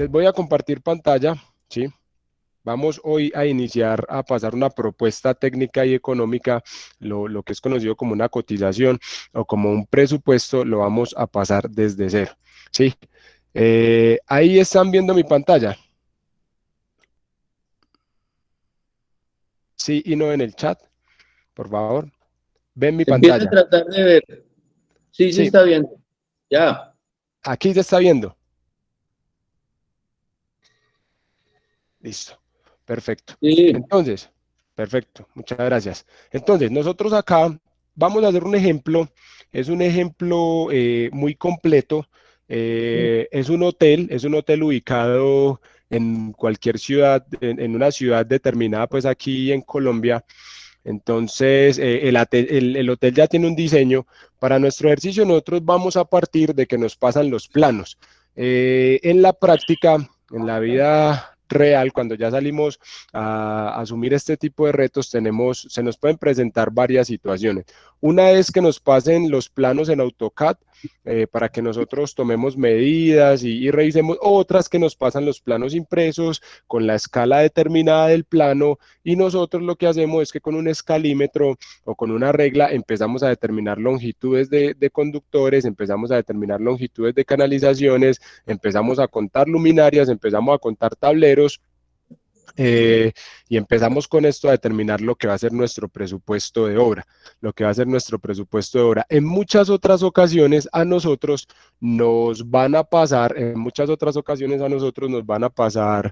les voy a compartir pantalla, ¿sí? Vamos hoy a iniciar a pasar una propuesta técnica y económica, lo que es conocido como una cotización o como un presupuesto, lo vamos a pasar desde cero, ¿sí? Ahí están viendo mi pantalla. Sí y no en el chat, por favor. ¿Ven mi Empieza a pantalla? tratar de ver. Sí, sí Sí, está bien. Ya. aquí se está viendo. Listo, perfecto. Sí. Entonces, perfecto, muchas gracias. Entonces, nosotros acá vamos a hacer un ejemplo, es un ejemplo muy completo, es un hotel ubicado en cualquier ciudad, en una ciudad determinada, pues aquí en Colombia. Entonces, el hotel ya tiene un diseño. Para nuestro ejercicio, nosotros vamos a partir de que nos pasan los planos. En la práctica, en la vida real, cuando ya salimos a asumir este tipo de retos, se nos pueden presentar varias situaciones. Una es que nos pasen los planos en AutoCAD para que nosotros tomemos medidas y revisemos, otras que nos pasan los planos impresos con la escala determinada del plano, y nosotros lo que hacemos es que con un escalímetro o con una regla empezamos a determinar longitudes de conductores, empezamos a determinar longitudes de canalizaciones, empezamos a contar luminarias, empezamos a contar tableros, y empezamos con esto a determinar lo que va a ser nuestro presupuesto de obra, lo que va a ser nuestro presupuesto de obra. En muchas otras ocasiones a nosotros nos van a pasar,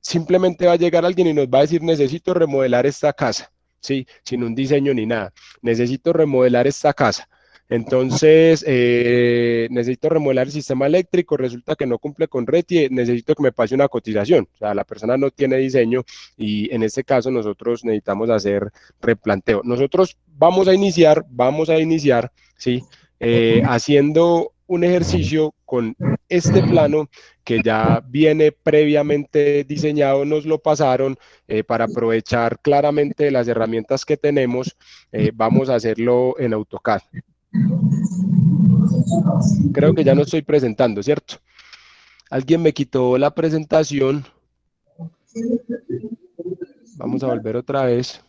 simplemente va a llegar alguien y nos va a decir, necesito remodelar esta casa, ¿sí? Sin un diseño ni nada, necesito remodelar esta casa. Entonces, necesito remodelar el sistema eléctrico, resulta que no cumple con RETI, necesito que me pase una cotización. O sea, la persona no tiene diseño y en este caso nosotros necesitamos hacer replanteo. Nosotros vamos a iniciar, ¿sí? Haciendo un ejercicio con este plano que ya viene previamente diseñado, nos lo pasaron para aprovechar claramente las herramientas que tenemos, vamos a hacerlo en AutoCAD. Creo que ya no estoy presentando, ¿cierto? Alguien me quitó la presentación. Vamos a volver otra vez.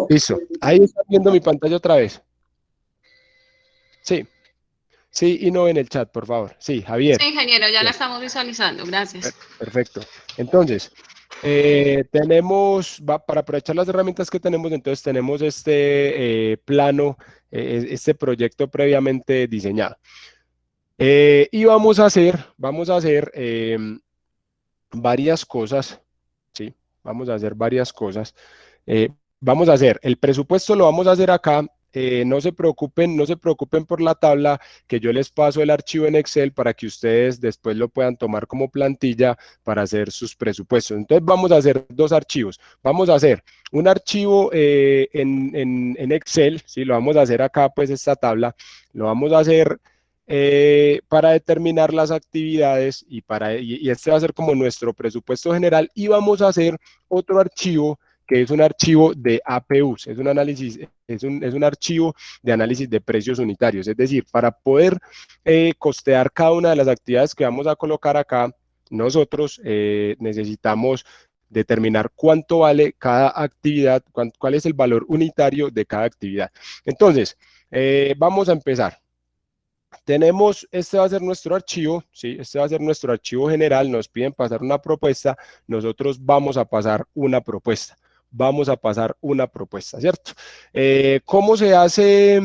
Listo. Ahí está viendo mi pantalla otra vez. Sí. Sí y no en el chat, por favor. Sí, Javier. Sí, ingeniero, ya la Bien. estamos visualizando. Gracias. Perfecto. Entonces, para aprovechar las herramientas que tenemos, entonces tenemos este plano, este proyecto previamente diseñado. Y vamos a hacer varias cosas, ¿sí? Vamos a hacer varias cosas. Vamos a hacer, el presupuesto lo vamos a hacer acá. No se preocupen, no se preocupen por la tabla, que yo les paso el archivo en Excel para que ustedes después lo puedan tomar como plantilla para hacer sus presupuestos. Entonces vamos a hacer dos archivos. Vamos a hacer un archivo en Excel, ¿sí? Lo vamos a hacer acá, pues esta tabla, lo vamos a hacer para determinar las actividades y este va a ser como nuestro presupuesto general, y vamos a hacer otro archivo que es un archivo de APUs, es un análisis, es un archivo de análisis de precios unitarios, es decir, para poder costear cada una de las actividades que vamos a colocar acá, nosotros necesitamos determinar cuánto vale cada actividad, cuál es el valor unitario de cada actividad. Entonces, vamos a empezar. Este va a ser nuestro archivo, ¿sí? Este va a ser nuestro archivo general, nos piden pasar una propuesta, nosotros vamos a pasar una propuesta, ¿cierto? ¿Cómo se hace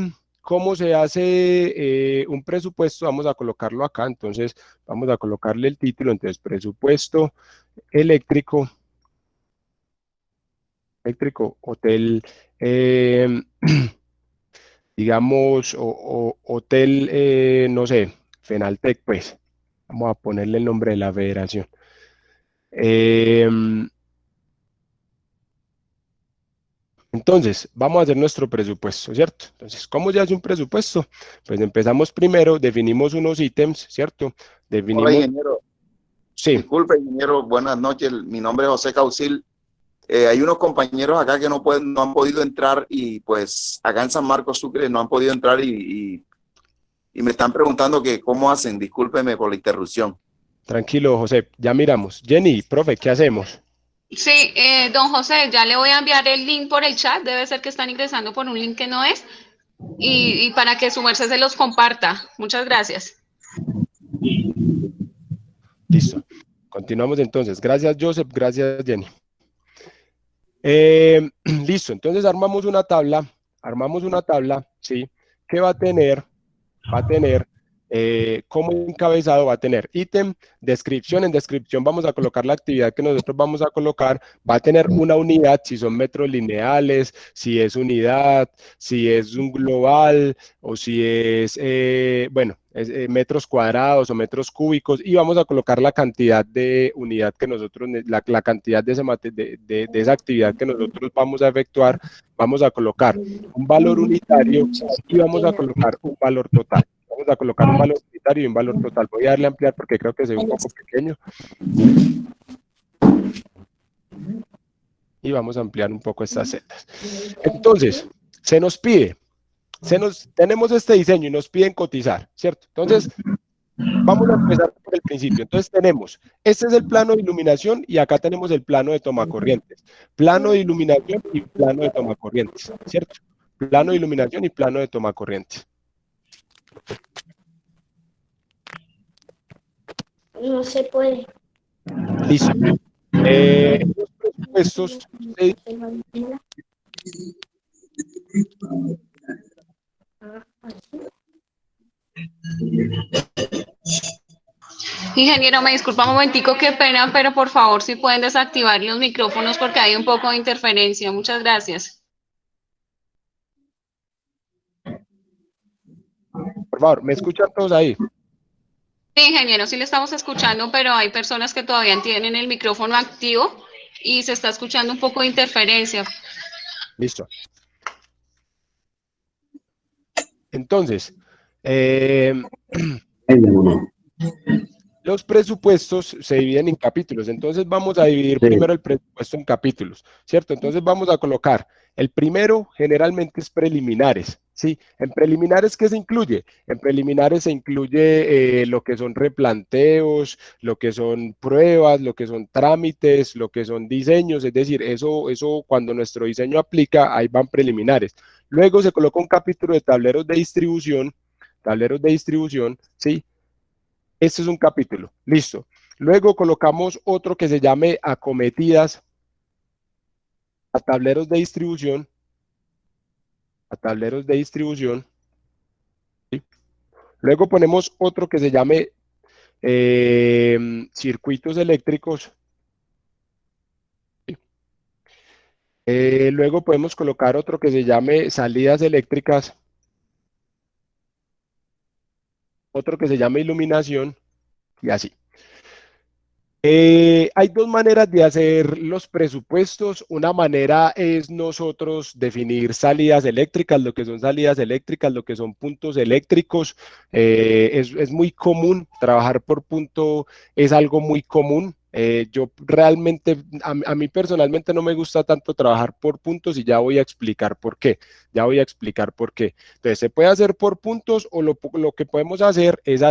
un presupuesto? Vamos a colocarlo acá, entonces vamos a colocarle el título, entonces presupuesto eléctrico, hotel, digamos, hotel, no sé, Fenaltec, pues, vamos a ponerle el nombre de la federación. Entonces, vamos a hacer nuestro presupuesto, ¿cierto? Entonces, ¿cómo se hace un presupuesto? Pues empezamos primero, definimos unos ítems, ¿cierto? Hola, Definimos, ingeniero. sí, Disculpe, ingeniero. Buenas noches. Mi nombre es José Caucil. Hay unos compañeros acá que no han podido entrar y pues acá en San Marcos Sucre no han podido entrar y me están preguntando que cómo hacen. Discúlpeme por la interrupción. Tranquilo, José, ya miramos. Jenny, profe, ¿qué hacemos? Sí, don José, ya le voy a enviar el link por el chat. Debe ser que están ingresando por un link que no es. Y para que su merced se los comparta. Muchas gracias. Listo. Continuamos entonces. Gracias, Joseph. Gracias, Jenny. Listo. Entonces armamos una tabla, ¿sí? Que va a tener como encabezado, va a tener ítem, descripción. En descripción vamos a colocar la actividad que nosotros vamos a colocar. Va a tener una unidad, si son metros lineales, si es unidad, si es un global o si es, bueno, metros cuadrados o metros cúbicos, y vamos a colocar la cantidad de unidad que nosotros, la cantidad de esa actividad que nosotros vamos a efectuar. Vamos a colocar un valor unitario y vamos a colocar un valor total. Vamos a colocar un valor unitario y un valor total. Voy a darle a ampliar porque creo que se ve un poco pequeño. Y vamos a ampliar un poco estas celdas. Entonces, se nos pide, tenemos este diseño y nos piden cotizar, ¿cierto? Entonces, vamos a empezar por el principio. Entonces tenemos, este es el plano de iluminación y acá tenemos el plano de tomacorrientes. Plano de iluminación y plano de tomacorrientes, ¿cierto? Plano de iluminación y plano de tomacorrientes. No se puede. Listo. Los presupuestos Ingeniero, me disculpa un momentico, qué pena, pero por favor, si pueden desactivar los micrófonos porque hay un poco de interferencia. Muchas gracias. Por favor, ¿me escuchan todos ahí? Sí, ingeniero, sí le estamos escuchando, pero hay personas que todavía tienen el micrófono activo y se está escuchando un poco de interferencia. Listo. Entonces, los presupuestos se dividen en capítulos. Entonces vamos a dividir primero el presupuesto en capítulos, ¿cierto? Entonces vamos a colocar, el primero generalmente es preliminares, ¿sí? En preliminares, ¿qué se incluye? En preliminares se incluye lo que son replanteos, lo que son pruebas, lo que son trámites, lo que son diseños, es decir, eso cuando nuestro diseño aplica, ahí van preliminares. Luego se coloca un capítulo de tableros de distribución, ¿sí? Este es un capítulo, listo. Luego colocamos otro que se llame acometidas a tableros de distribución, ¿sí? Luego ponemos otro que se llame circuitos eléctricos, ¿sí? Luego podemos colocar otro que se llame salidas eléctricas, otro que se llame iluminación, y así. Hay dos maneras de hacer los presupuestos. Una manera es nosotros definir salidas eléctricas, lo que son salidas eléctricas, lo que son puntos eléctricos. Es muy común trabajar por punto, es algo muy común. Yo realmente, a mí personalmente no me gusta tanto trabajar por puntos y ya voy a explicar por qué. Entonces, se puede hacer por puntos o lo que podemos hacer es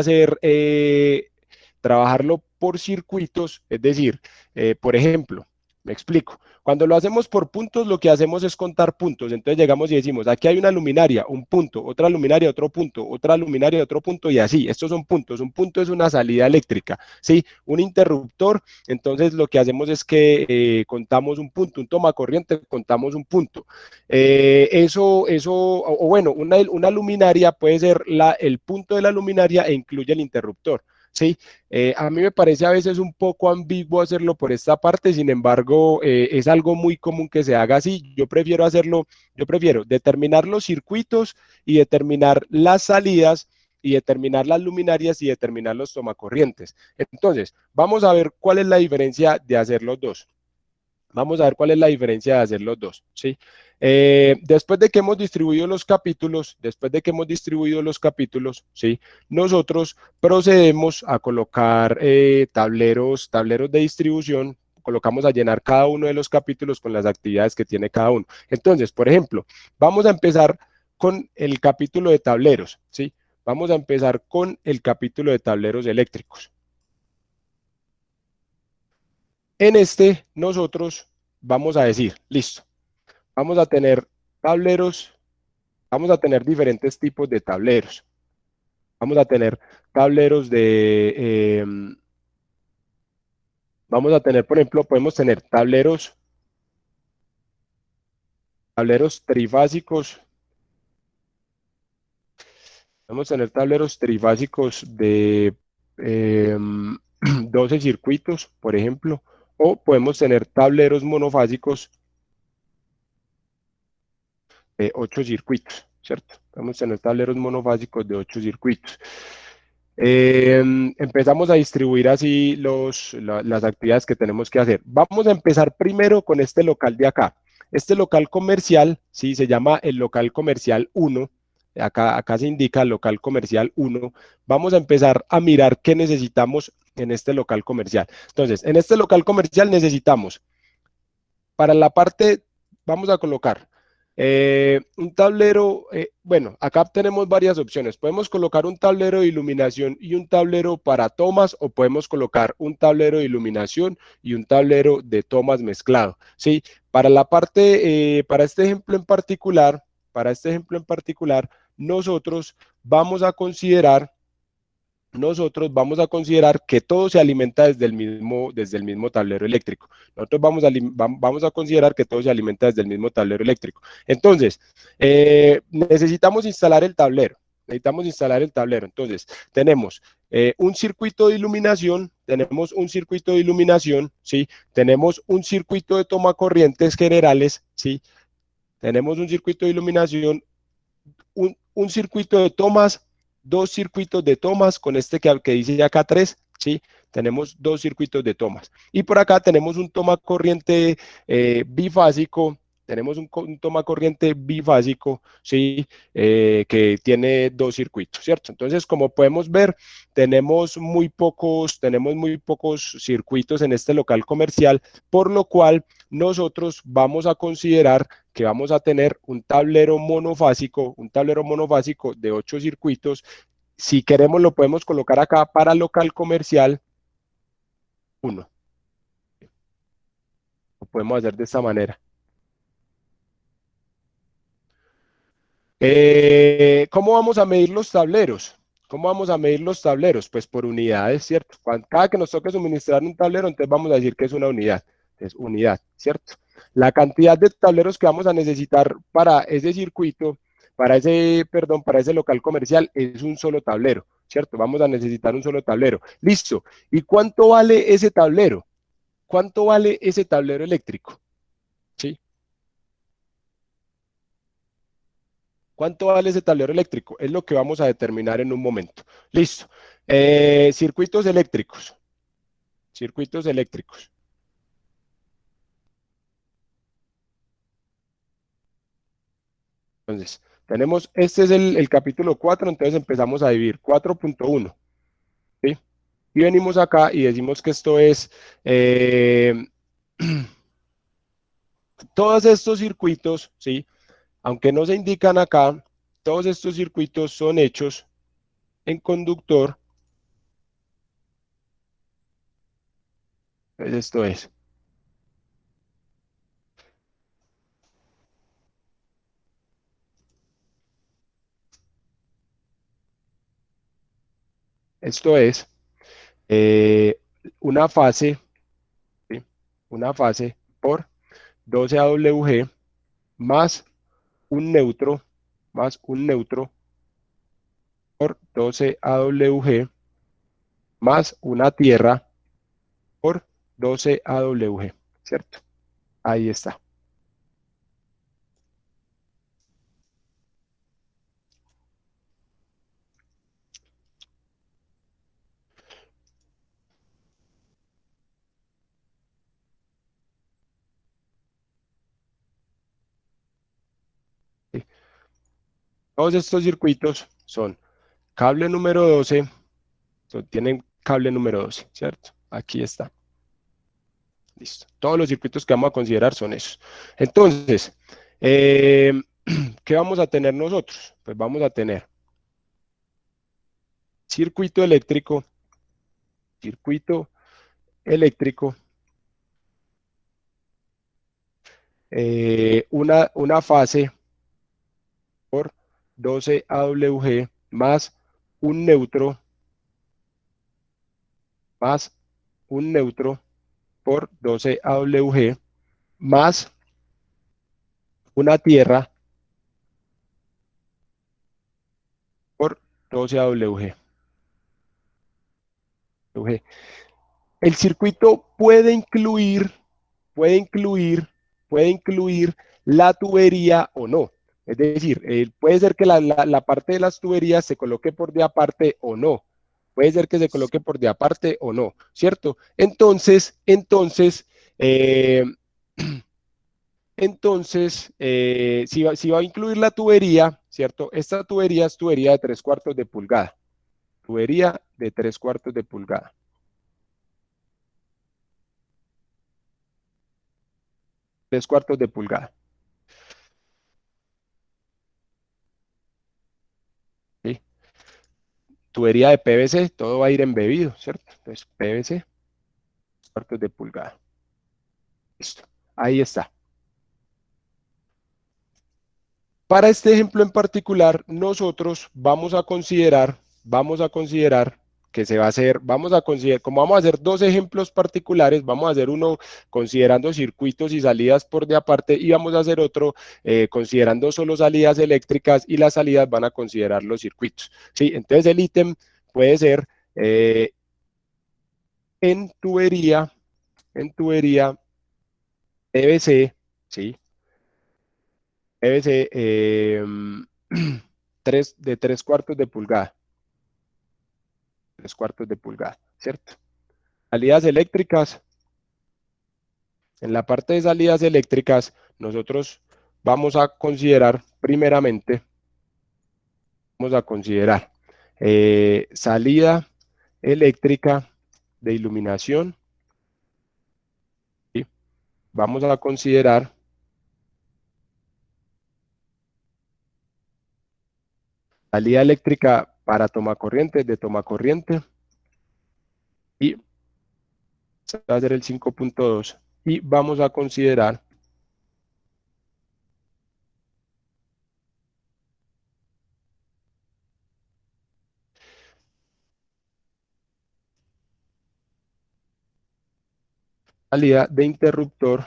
trabajarlo por circuitos, es decir, por ejemplo, me explico, cuando lo hacemos por puntos, lo que hacemos es contar puntos. Entonces llegamos y decimos, aquí hay una luminaria, un punto, otra luminaria, otro punto, otra luminaria, otro punto, y así. Estos son puntos. Un punto es una salida eléctrica, ¿sí? Un interruptor. Entonces lo que hacemos es que contamos un punto, un tomacorriente, contamos un punto. O bueno, una luminaria puede ser el punto de la luminaria e incluye el interruptor. Sí, a mí me parece a veces un poco ambiguo hacerlo por esta parte. Sin embargo, es algo muy común que se haga así. Yo prefiero determinar los circuitos y determinar las salidas y determinar las luminarias y determinar los tomacorrientes. Entonces, vamos a ver cuál es la diferencia de hacer los dos. ¿Sí? Después de que hemos distribuido los capítulos, ¿sí? Nosotros procedemos a colocar tableros de distribución, colocamos a llenar cada uno de los capítulos con las actividades que tiene cada uno. Entonces, por ejemplo, vamos a empezar con el capítulo de tableros, ¿sí? Vamos a empezar con el capítulo de tableros eléctricos. En este, nosotros vamos a decir, listo, vamos a tener tableros, vamos a tener diferentes tipos de tableros. Vamos a tener tableros de, vamos a tener, por ejemplo, podemos tener tableros trifásicos. Podemos tener tableros trifásicos de 12 circuitos, por ejemplo, o podemos tener tableros monofásicos de 8 circuitos, ¿cierto? Podemos tener tableros monofásicos de 8 circuitos. Empezamos a distribuir así las actividades que tenemos que hacer. Vamos a empezar primero con este local de acá. Este local comercial, sí, se llama el local comercial 1. Acá se indica local comercial 1. Vamos a empezar a mirar qué necesitamos en este local comercial. Entonces, en este local comercial necesitamos, para la parte, vamos a colocar un tablero, bueno, acá tenemos varias opciones. Podemos colocar un tablero de iluminación y un tablero para tomas, o podemos colocar un tablero de iluminación y un tablero de tomas mezclado, ¿sí? Para la parte, para este ejemplo en particular, nosotros vamos a considerar que todo se alimenta desde el mismo tablero eléctrico. Nosotros vamos a considerar que todo se alimenta desde el mismo tablero eléctrico. Entonces, necesitamos instalar el tablero. Entonces, tenemos un circuito de iluminación, ¿sí? Tenemos un circuito de toma corrientes generales, ¿sí? Tenemos un circuito de iluminación, un circuito de tomas, 2 circuitos de tomas, con este que dice acá 3, ¿sí? Tenemos 2 circuitos de tomas. Y por acá tenemos un toma corriente bifásico, ¿sí? Que tiene 2 circuitos, ¿cierto? Entonces, como podemos ver, tenemos muy pocos circuitos en este local comercial, por lo cual nosotros vamos a considerar que vamos a tener un tablero monofásico de 8 circuitos. Si queremos, lo podemos colocar acá para local comercial 1. Lo podemos hacer de esta manera. ¿Cómo vamos a medir los tableros? Pues por unidades, ¿cierto? Cada que nos toque suministrar un tablero, entonces vamos a decir que es una unidad. Es unidad, ¿cierto? La cantidad de tableros que vamos a necesitar para ese circuito, para ese local comercial, es un solo tablero, ¿cierto? Vamos a necesitar un solo tablero. Listo. ¿Y cuánto vale ese tablero? ¿Cuánto vale ese tablero eléctrico? ¿Sí? ¿Cuánto vale ese tablero eléctrico? Es lo que vamos a determinar en un momento. Listo. Circuitos eléctricos. Entonces, tenemos, este es el capítulo 4, entonces empezamos a dividir 4.1, ¿sí? Y venimos acá y decimos que esto es, todos estos circuitos, ¿sí? Aunque no se indican acá, todos estos circuitos son hechos en conductor. Pues esto es. Esto es una fase, ¿sí? Una fase por 12 AWG más un neutro por 12 AWG más una tierra por 12 AWG, ¿cierto? Ahí está. ¿Sí? Todos estos circuitos son cable número 12, tienen cable número 12, ¿cierto? Aquí está. Listo. Todos los circuitos que vamos a considerar son esos. Entonces, ¿qué vamos a tener nosotros? Pues vamos a tener circuito eléctrico, una fase por 12 AWG más un neutro por 12 AWG más una tierra por 12 AWG. El circuito puede incluir la tubería o no. Es decir, puede ser que la parte de las tuberías se coloque por de aparte o no. Puede ser que se coloque por de aparte o no, ¿cierto? Entonces, si va a incluir la tubería, ¿cierto? Esta tubería es tubería de 3/4 de pulgada. Tubería de 3/4 de pulgada. Tres cuartos de pulgada. ¿Sí? Tubería de PVC, todo va a ir embebido, ¿cierto? Entonces, PVC, 3/4 de pulgada. Listo. Ahí está. Para este ejemplo en particular, nosotros vamos a considerar que se va a hacer, como vamos a hacer dos ejemplos particulares, vamos a hacer uno considerando circuitos y salidas por de aparte y vamos a hacer otro considerando solo salidas eléctricas y las salidas van a considerar los circuitos. ¿Sí? Entonces el ítem puede ser en tubería PVC, ¿sí? PVC de 3/4 de pulgada. 3/4 de pulgada, ¿cierto? Salidas eléctricas. En la parte de salidas eléctricas, nosotros vamos a considerar, primeramente, salida eléctrica de iluminación. ¿Sí? Vamos a considerar salida eléctrica para tomacorriente, de tomacorriente. Y se va a hacer el 5.2. Y vamos a considerar salida de interruptor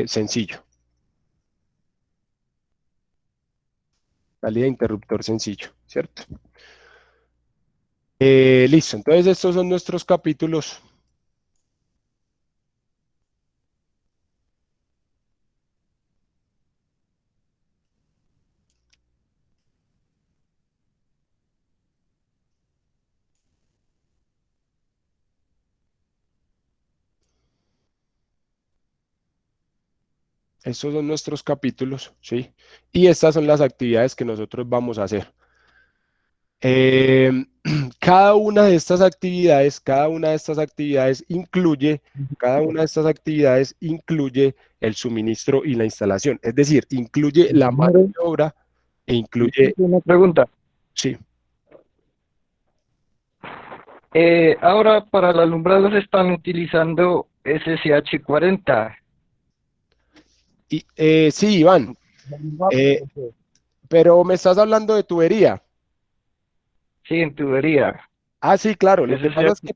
sencillo. Salida de interruptor sencillo, ¿cierto? Listo, entonces estos son nuestros capítulos. Estos son nuestros capítulos, ¿sí? Y estas son las actividades que nosotros vamos a hacer. Cada una de estas actividades incluye el suministro y la instalación. Es decir, incluye la mano de obra e incluye... Una pregunta. Sí. Ahora para el alumbrado se están utilizando SSH40. Sí, Iván. Pero me estás hablando de tubería. Sí, en tubería. Ah, sí, claro. Lo que pasa es que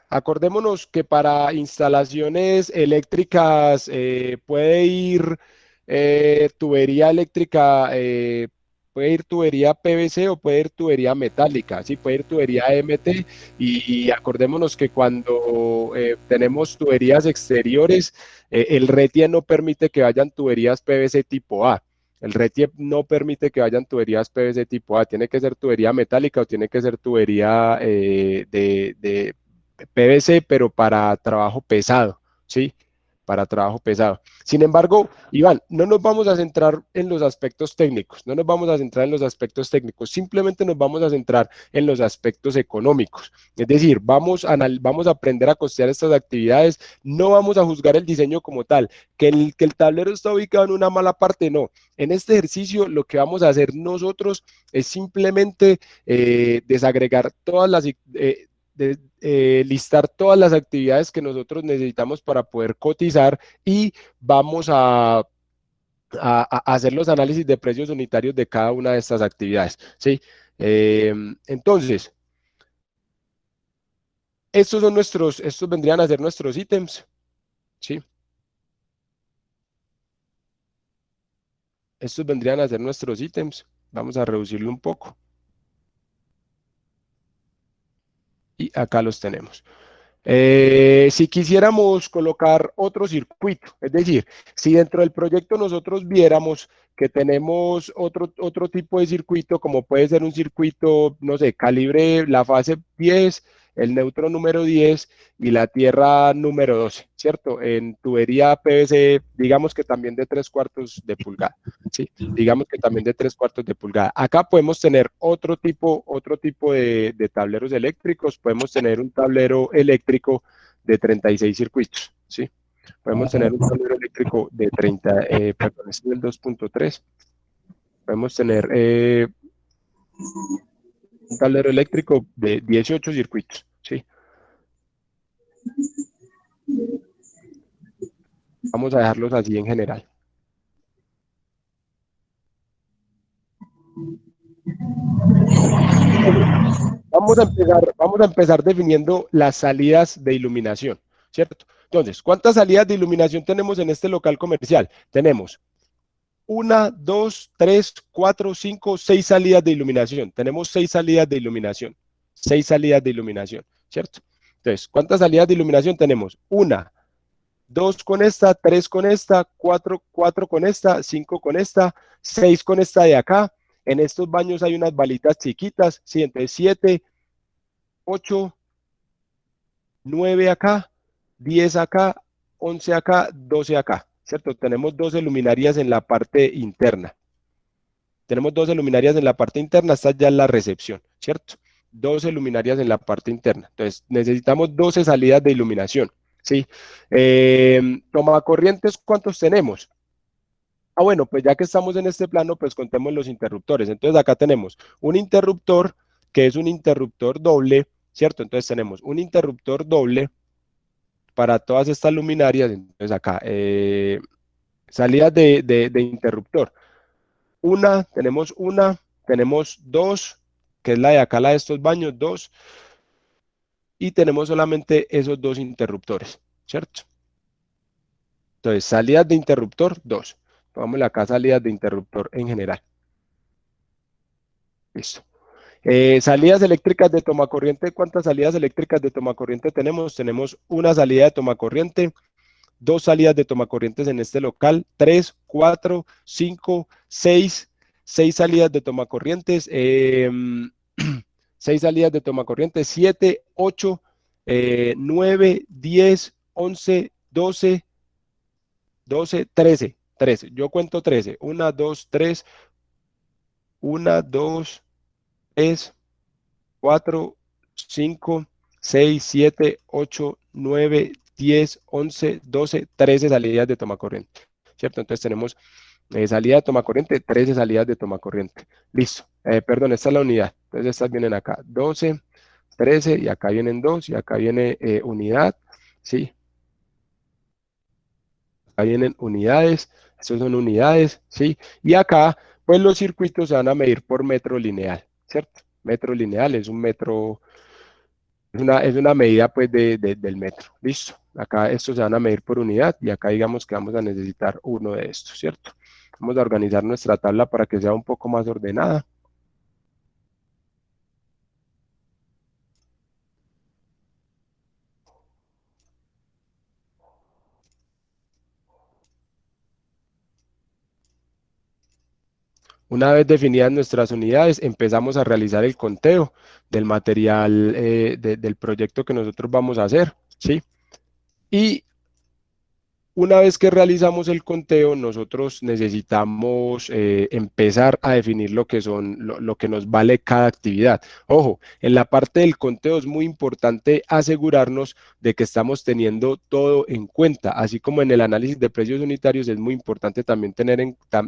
acordémonos que para instalaciones eléctricas puede ir tubería eléctrica, puede ir tubería PVC o puede ir tubería metálica, sí, puede ir tubería MT y acordémonos que cuando tenemos tuberías exteriores, el RETIE no permite que vayan tuberías PVC tipo A. El RETIE no permite que vayan tuberías PVC tipo A, tiene que ser tubería metálica o tiene que ser tubería de PVC, pero para trabajo pesado, ¿sí? para trabajo pesado. Sin embargo, Iván, no nos vamos a centrar en los aspectos técnicos, no nos vamos a centrar en los aspectos técnicos, simplemente nos vamos a centrar en los aspectos económicos. Es decir, vamos a aprender a costear estas actividades, no vamos a juzgar el diseño como tal, que el tablero está ubicado en una mala parte, no. En este ejercicio lo que vamos a hacer nosotros es simplemente desagregar todas las... listar todas las actividades que nosotros necesitamos para poder cotizar y vamos a hacer los análisis de precios unitarios de cada una de estas actividades, ¿sí? Entonces, estos vendrían a ser nuestros ítems, ¿sí? Estos vendrían a ser nuestros ítems. Vamos a reducirlo un poco. Y acá los tenemos. Si quisiéramos colocar otro circuito, es decir, si dentro del proyecto nosotros viéramos que tenemos otro tipo de circuito, como puede ser un circuito, no sé, calibre, la fase 10, el neutro número 10 y la tierra número 12, ¿cierto? En tubería PVC, digamos que también de 3/4 de pulgada, ¿sí? Digamos que también de 3/4 de pulgada. Acá podemos tener otro tipo de tableros eléctricos, podemos tener un tablero eléctrico de 36 circuitos, ¿sí? Podemos tener un tablero eléctrico de 30, perdón, este es el 2.3. Podemos tener un tablero eléctrico de 18 circuitos, ¿sí? Vamos a dejarlos así en general. Vamos a empezar definiendo las salidas de iluminación, ¿cierto? Entonces, ¿cuántas salidas de iluminación tenemos en este local comercial? Tenemos 1, 2, 3, 4, 5, 6 salidas de iluminación. Tenemos 6 salidas de iluminación. 6 salidas de iluminación, ¿cierto? Entonces, ¿cuántas salidas de iluminación tenemos? 1, 2 con esta, 3 con esta, 4 con esta, 5 con esta, 6 con esta de acá. En estos baños hay unas balitas chiquitas, ¿sí? Entonces 7, 8, 9 acá, 10 acá, 11 acá, 12 acá, ¿cierto? Tenemos 12 luminarias en la parte interna. Tenemos 12 luminarias en la parte interna, esta ya es la recepción, ¿cierto? 12 luminarias en la parte interna. Entonces necesitamos 12 salidas de iluminación, ¿sí? Tomacorrientes, ¿cuántos tenemos? Bueno, pues ya que estamos en este plano, pues contemos los interruptores. Entonces acá tenemos un interruptor que es un interruptor doble, ¿cierto? Entonces tenemos un interruptor doble para todas estas luminarias. Entonces acá, salidas de interruptor. Tenemos dos, que es la de acá, la de estos baños, 2, y tenemos solamente esos 2 interruptores, ¿cierto? Entonces, salidas de interruptor, 2. Pongámosle acá salidas de interruptor en general. Listo. Salidas eléctricas de tomacorriente, ¿cuántas salidas eléctricas de tomacorriente tenemos? Tenemos una salida de tomacorriente, 2 salidas de tomacorrientes en este local, 3, 4, 5, 6 salidas de tomacorrientes, 6 salidas de tomacorrientes, 7, 8, 9, 10, 11, 12, 13. Yo cuento 13. 1, 2, 3, 1, 2, 3, 4, 5, 6, 7, 8, 9, 10, 11, 12, 13 salidas de tomacorriente, ¿cierto? Entonces tenemos salida de tomacorriente, 13 salidas de tomacorriente. Listo. Perdón, esta es la unidad. Entonces estas vienen acá, 12, 13, y acá vienen 2, y acá viene unidad, ¿sí? Acá vienen unidades, estos son unidades, ¿sí? Y acá, pues los circuitos se van a medir por metro lineal, ¿cierto? Metro lineal es un metro, es una medida pues del metro, listo. Acá estos se van a medir por unidad y acá digamos que vamos a necesitar uno de estos, ¿cierto? Vamos a organizar nuestra tabla para que sea un poco más ordenada. Una vez definidas nuestras unidades, empezamos a realizar el conteo del material del proyecto que nosotros vamos a hacer, ¿sí? Y Una vez que realizamos el conteo, nosotros necesitamos empezar a definir lo que son, lo que nos vale cada actividad. Ojo, en la parte del conteo es muy importante asegurarnos de que estamos teniendo todo en cuenta, así como en el análisis de precios unitarios es muy importante también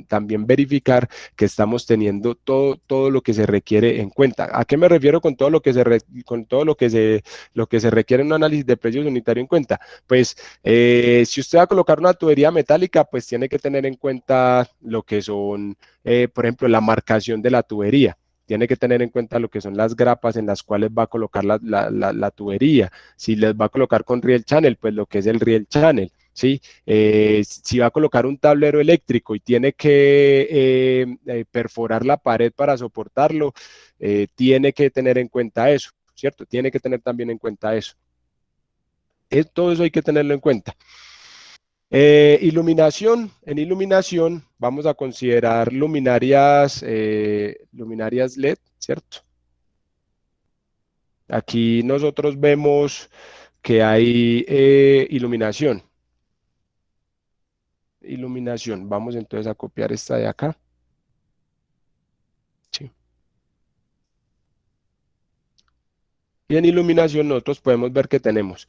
también verificar que estamos teniendo todo lo que se requiere en cuenta. ¿A qué me refiero con todo lo que lo que se requiere en un análisis de precios unitario en cuenta? Pues si usted va a colocar una tubería metálica, pues tiene que tener en cuenta lo que son, por ejemplo, la marcación de la tubería. Tiene que tener en cuenta lo que son las grapas en las cuales va a colocar la tubería. Si les va a colocar con riel channel, pues lo que es el riel channel. ¿Sí? Si va a colocar un tablero eléctrico y tiene que perforar la pared para soportarlo, tiene que tener en cuenta eso, ¿cierto? Tiene que tener también en cuenta eso. Todo eso hay que tenerlo en cuenta. Iluminación. En iluminación vamos a considerar luminarias LED, ¿cierto? Aquí nosotros vemos que hay iluminación. Iluminación. Vamos entonces a copiar esta de acá. Sí. Y en iluminación nosotros podemos ver que tenemos.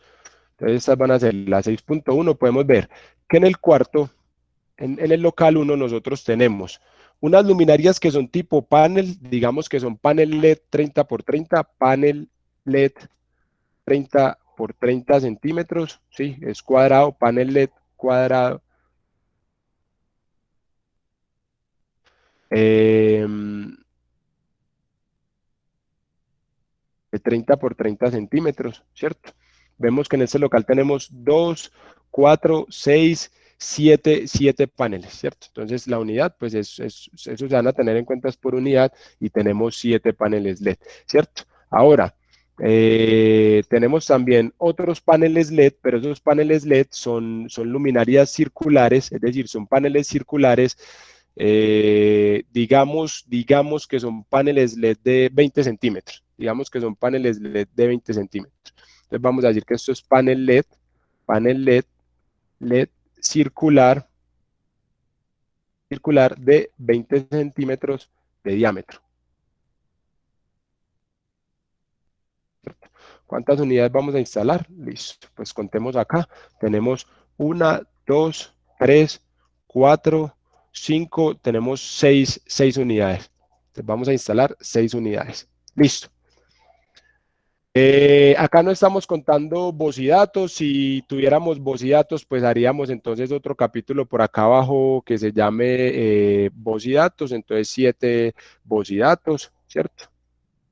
Entonces estas van a ser las 6.1. Podemos ver que en el cuarto, en el local 1, nosotros tenemos unas luminarias que son tipo panel, digamos que son panel LED 30 por 30, panel LED 30 por 30 centímetros, ¿sí? Es cuadrado, panel LED cuadrado. De 30 por 30 centímetros, ¿cierto? Vemos que en este local tenemos 2, 4, 6, 7 paneles, ¿cierto? Entonces la unidad, pues eso se van a tener en cuenta por unidad y tenemos 7 paneles LED, ¿cierto? Ahora, tenemos también otros paneles LED, pero esos paneles LED son luminarias circulares, es decir, son paneles circulares, digamos que son paneles LED de 20 centímetros, digamos que son paneles LED de 20 centímetros. Entonces vamos a decir que esto es panel LED circular de 20 centímetros de diámetro. ¿Cuántas unidades vamos a instalar? Listo, pues contemos acá. Tenemos 1, 2, 3, 4, 5, tenemos 6 unidades. Entonces vamos a instalar 6 unidades. Listo. Acá no estamos contando voz y datos. Si tuviéramos voz y datos, pues haríamos entonces otro capítulo por acá abajo que se llame voz y datos. Entonces 7 voz y datos, ¿cierto?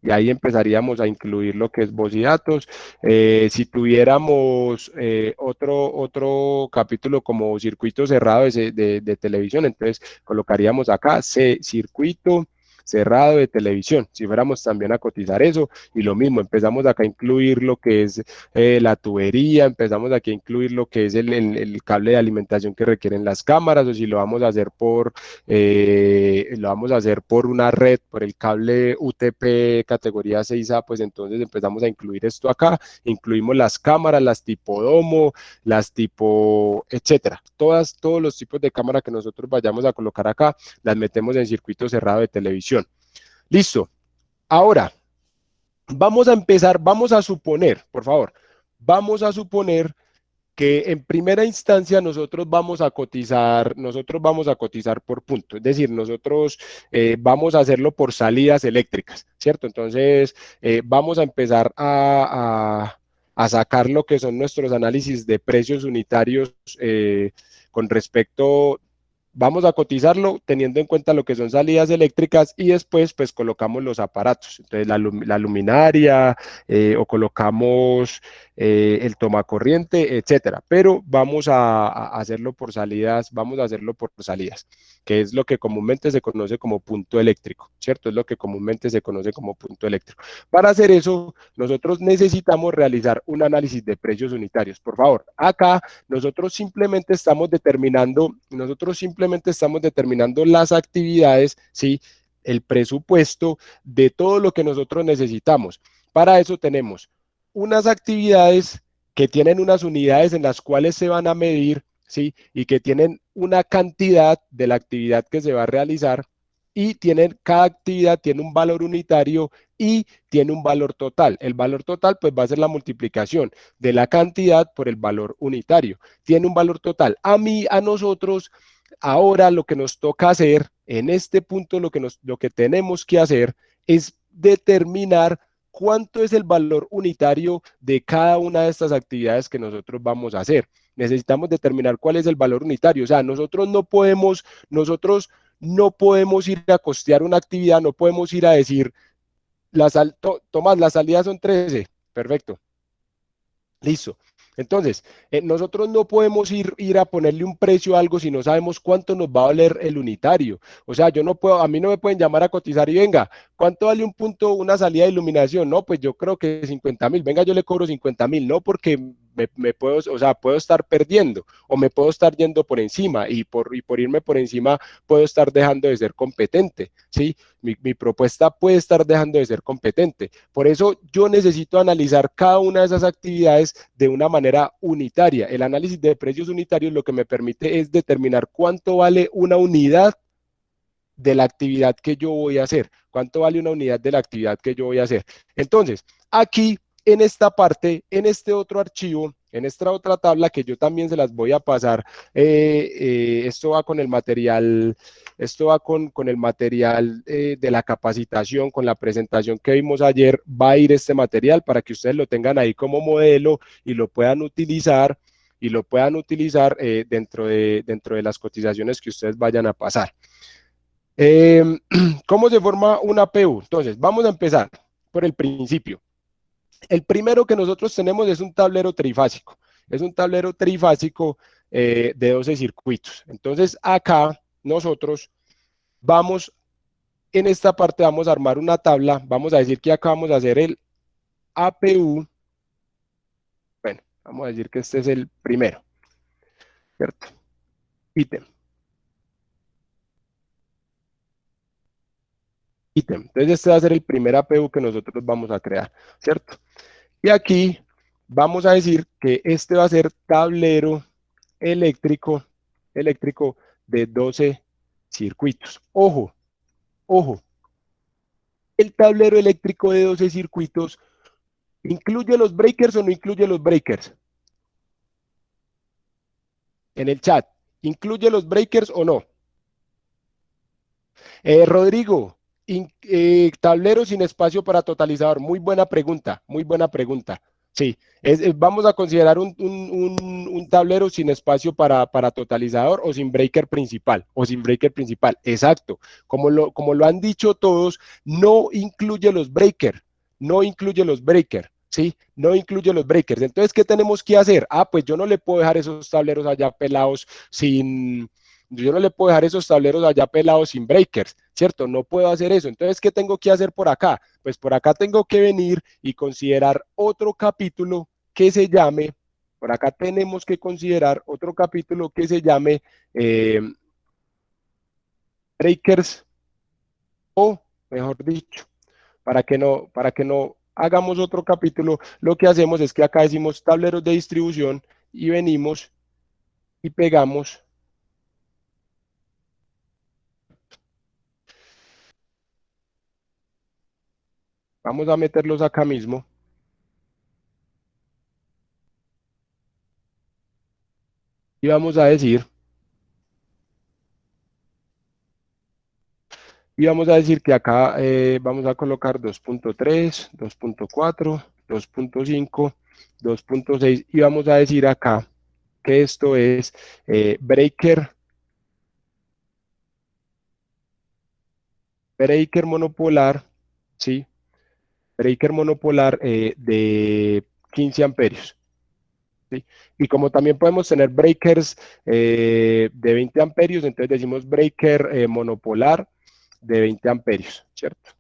Y ahí empezaríamos a incluir lo que es voz y datos. Si tuviéramos otro capítulo como circuito cerrado de televisión, entonces colocaríamos acá circuito cerrado de televisión, si fuéramos también a cotizar eso, y lo mismo, empezamos acá a incluir lo que es la tubería, empezamos aquí a incluir lo que es el cable de alimentación que requieren las cámaras, o si lo vamos a hacer por una red, por el cable UTP categoría 6A, pues entonces empezamos a incluir esto acá, incluimos las cámaras, las tipo domo, las tipo, etcétera, todos los tipos de cámara que nosotros vayamos a colocar acá, las metemos en circuito cerrado de televisión. Listo. Ahora, vamos a empezar, vamos a suponer, por favor, vamos a suponer que en primera instancia nosotros vamos a cotizar por punto, es decir, nosotros vamos a hacerlo por salidas eléctricas, ¿cierto? Entonces, vamos a empezar a sacar lo que son nuestros análisis de precios unitarios con respecto. Vamos a cotizarlo teniendo en cuenta lo que son salidas eléctricas y después pues colocamos los aparatos, entonces la luminaria o colocamos el tomacorriente, etcétera, pero vamos a hacerlo por salidas, que es lo que comúnmente se conoce como punto eléctrico, ¿cierto? Es lo que comúnmente se conoce como punto eléctrico. Para hacer eso, nosotros necesitamos realizar un análisis de precios unitarios. Por favor, acá nosotros simplemente estamos determinando las actividades, ¿sí? El presupuesto de todo lo que nosotros necesitamos. Para eso tenemos unas actividades que tienen unas unidades en las cuales se van a medir ¿sí? Y que tienen una cantidad de la actividad que se va a realizar y cada actividad tiene un valor unitario y tiene un valor total. El valor total pues va a ser la multiplicación de la cantidad por el valor unitario. Tiene un valor total. A nosotros, ahora lo que nos toca hacer, en este punto lo que tenemos que hacer es determinar cuánto es el valor unitario de cada una de estas actividades que nosotros vamos a hacer. Necesitamos determinar cuál es el valor unitario. O sea, nosotros no podemos ir a costear una actividad, no podemos ir a decir, Tomás, las salidas son 13, perfecto, listo. Entonces, nosotros no podemos ir a ponerle un precio a algo si no sabemos cuánto nos va a valer el unitario. O sea, a mí no me pueden llamar a cotizar y venga, ¿cuánto vale un punto, una salida de iluminación? No, pues yo creo que 50.000, venga, yo le cobro 50.000, no, porque puedo estar perdiendo o me puedo estar yendo por encima y por irme por encima puedo estar dejando de ser competente, ¿sí? Mi propuesta puede estar dejando de ser competente. Por eso yo necesito analizar cada una de esas actividades de una manera unitaria. El análisis de precios unitarios lo que me permite es determinar cuánto vale una unidad de la actividad que yo voy a hacer. ¿Cuánto vale una unidad de la actividad que yo voy a hacer? Entonces, aquí en esta parte, en este otro archivo, en esta otra tabla que yo también se las voy a pasar, esto va con el material, de la capacitación, con la presentación que vimos ayer, va a ir este material para que ustedes lo tengan ahí como modelo y lo puedan utilizar dentro de las cotizaciones que ustedes vayan a pasar. ¿Cómo se forma una APU? Entonces, vamos a empezar por el principio. El primero que nosotros tenemos es un tablero trifásico. Es un tablero trifásico de 12 circuitos. Entonces, acá nosotros en esta parte vamos a armar una tabla. Vamos a decir que acá vamos a hacer el APU. Bueno, vamos a decir que este es el primero, ¿cierto? Ítem. Entonces este va a ser el primer APU que nosotros vamos a crear, ¿cierto? Y aquí vamos a decir que este va a ser tablero eléctrico de 12 circuitos. Ojo, el tablero eléctrico de 12 circuitos, ¿incluye los breakers o no incluye los breakers? En el chat, ¿incluye los breakers o no? Rodrigo, tablero sin espacio para totalizador. Muy buena pregunta, muy buena pregunta. Sí, vamos a considerar un tablero sin espacio para totalizador o sin breaker principal, exacto. Como lo han dicho todos, no incluye los breakers, ¿sí? No incluye los breakers. Entonces, ¿qué tenemos que hacer? Pues yo no le puedo dejar esos tableros allá pelados sin breakers, ¿cierto? No puedo hacer eso. Entonces, ¿qué tengo que hacer por acá? Pues por acá tengo que venir y considerar otro capítulo que se llame, por acá tenemos que considerar otro capítulo que se llame breakers, o mejor dicho, para que no hagamos otro capítulo, lo que hacemos es que acá decimos tableros de distribución y venimos y pegamos vamos a meterlos acá mismo. Y vamos a decir que acá vamos a colocar 2.3, 2.4, 2.5, 2.6 y vamos a decir acá que esto es breaker monopolar, ¿sí? Breaker monopolar de 15 amperios. ¿Sí? Y como también podemos tener breakers de 20 amperios, entonces decimos breaker monopolar de 20 amperios, ¿cierto?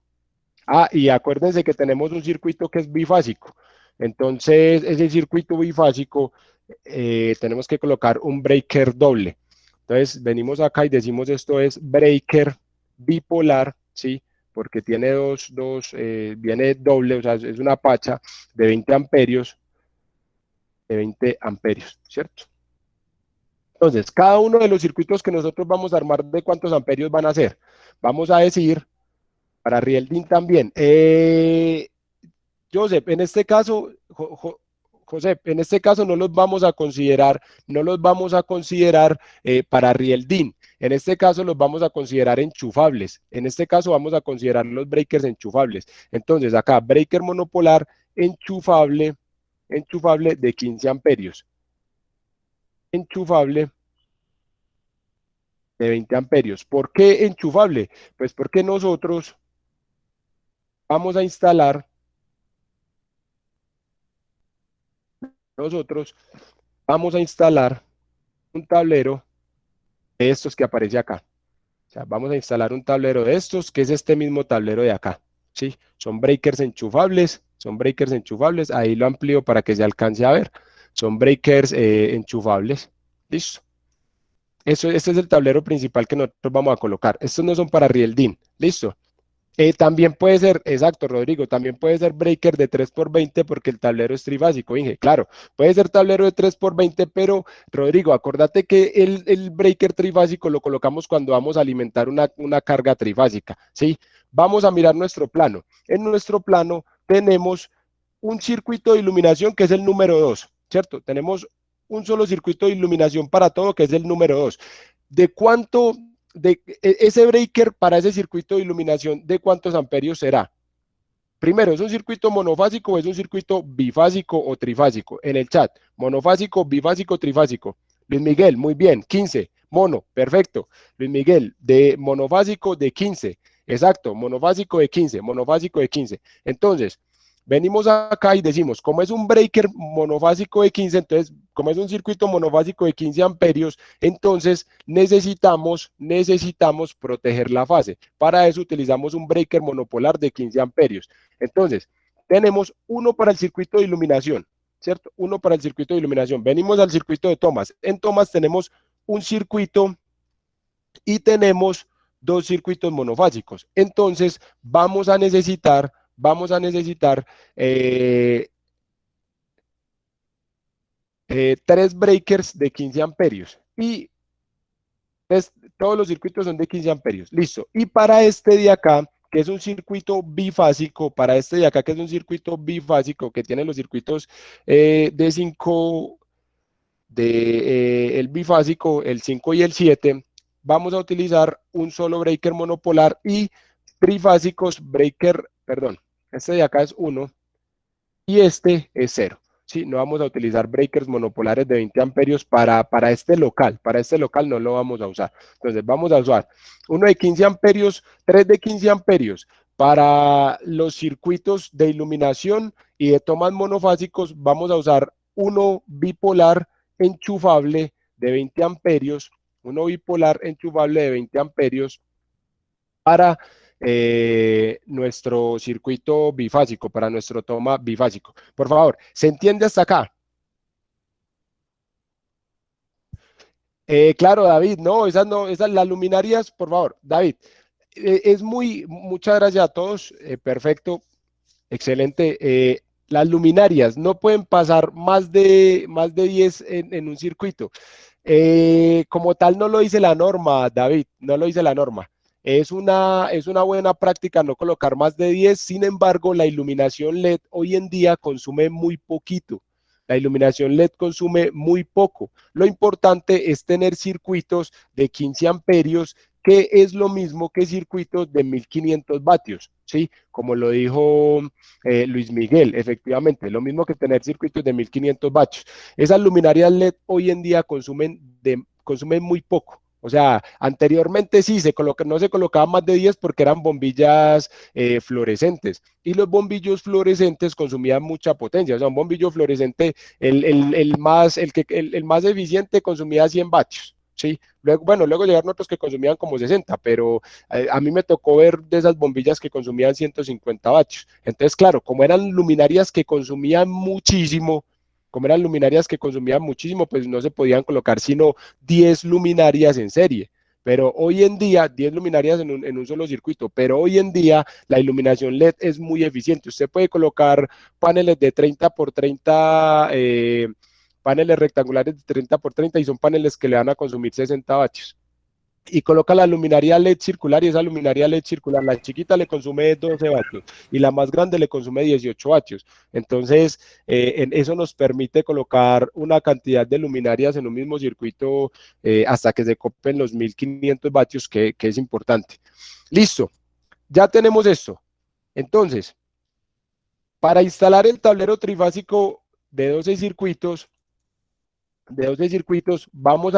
Y acuérdense que tenemos un circuito que es bifásico. Entonces, ese circuito bifásico tenemos que colocar un breaker doble. Entonces, venimos acá y decimos esto es breaker bipolar, ¿sí? Porque tiene viene doble, o sea, es una pacha de 20 amperios, ¿cierto? Entonces, cada uno de los circuitos que nosotros vamos a armar, ¿de cuántos amperios van a ser? Vamos a decir, para Rieldin también, Joseph, en este caso, José, en este caso no los vamos a considerar, para Rieldin. En este caso los vamos a considerar enchufables. En este caso vamos a considerar los breakers enchufables. Entonces acá, breaker monopolar enchufable de 15 amperios. Enchufable de 20 amperios. ¿Por qué enchufable? Pues porque nosotros vamos a instalar un tablero de estos que aparece acá. O sea, vamos a instalar un tablero de estos, que es este mismo tablero de acá, ¿sí? Son breakers enchufables, ahí lo amplío para que se alcance a ver. Son breakers enchufables, listo. Este es el tablero principal que nosotros vamos a colocar. Estos no son para Rieldin, listo. También puede ser, exacto, Rodrigo, también puede ser breaker de 3x20 porque el tablero es trifásico, Inge, claro, puede ser tablero de 3x20, pero Rodrigo, acordate que el breaker trifásico lo colocamos cuando vamos a alimentar una carga trifásica, ¿sí? Vamos a mirar nuestro plano. En nuestro plano tenemos un circuito de iluminación que es el número 2, ¿cierto? Tenemos un solo circuito de iluminación para todo que es el número 2. ¿De cuánto? Ese breaker para ese circuito de iluminación, ¿de cuántos amperios será? Primero, ¿es un circuito monofásico o es un circuito bifásico o trifásico? En el chat, monofásico, bifásico, trifásico. Luis Miguel, muy bien, 15, mono, perfecto. Luis Miguel, de monofásico de 15, exacto, monofásico de 15, Entonces, venimos acá y decimos, como es un breaker monofásico de 15, entonces, como es un circuito monofásico de 15 amperios, entonces necesitamos proteger la fase. Para eso utilizamos un breaker monopolar de 15 amperios. Entonces, tenemos uno para el circuito de iluminación, ¿cierto? Uno para el circuito de iluminación. Venimos al circuito de tomas. En tomas tenemos un circuito y tenemos dos circuitos monofásicos. Entonces, vamos a necesitar 3 breakers de 15 amperios y todos los circuitos son de 15 amperios, listo. Y para este de acá, que es un circuito bifásico, que tiene los circuitos de 5, el bifásico, el 5 y el 7, vamos a utilizar un solo breaker monopolar y trifásicos este de acá es 1 y este es 0. ¿Sí? No vamos a utilizar breakers monopolares de 20 amperios para este local no lo vamos a usar. Entonces vamos a usar uno de 15 amperios, 3 de 15 amperios para los circuitos de iluminación y de tomas monofásicos vamos a usar uno bipolar enchufable de 20 amperios, para nuestro circuito bifásico, para nuestro toma bifásico. Por favor, ¿se entiende hasta acá? Claro, David, no, las luminarias, por favor, David, muchas gracias a todos, perfecto, excelente. Las luminarias no pueden pasar más de 10 en un circuito. Como tal no lo dice la norma, David, no lo dice la norma. Es una buena práctica no colocar más de 10, sin embargo, la iluminación LED hoy en día consume muy poquito. La iluminación LED consume muy poco. Lo importante es tener circuitos de 15 amperios, que es lo mismo que circuitos de 1500 vatios, ¿sí? Como lo dijo Luis Miguel, efectivamente, lo mismo que tener circuitos de 1500 vatios. Esas luminarias LED hoy en día consumen muy poco. O sea, anteriormente sí, no se colocaban más de 10 porque eran bombillas fluorescentes. Y los bombillos fluorescentes consumían mucha potencia. O sea, un bombillo fluorescente, el más eficiente consumía 100 vatios. ¿Sí? Luego llegaron otros que consumían como 60, pero a mí me tocó ver de esas bombillas que consumían 150 vatios. Entonces, claro, como eran luminarias que consumían muchísimo, pues no se podían colocar sino 10 luminarias en serie. Pero hoy en día, 10 luminarias en un solo circuito, pero hoy en día la iluminación LED es muy eficiente. Usted puede colocar paneles de 30 por 30 paneles rectangulares de 30 por 30 y son paneles que le van a consumir 60 vatios. Y coloca la luminaria LED circular y esa luminaria LED circular, la chiquita le consume 12 vatios y la más grande le consume 18 vatios. Entonces, eso nos permite colocar una cantidad de luminarias en un mismo circuito hasta que se copen los 1500 vatios, que es importante. Listo, ya tenemos esto. Entonces, para instalar el tablero trifásico de 12 circuitos, vamos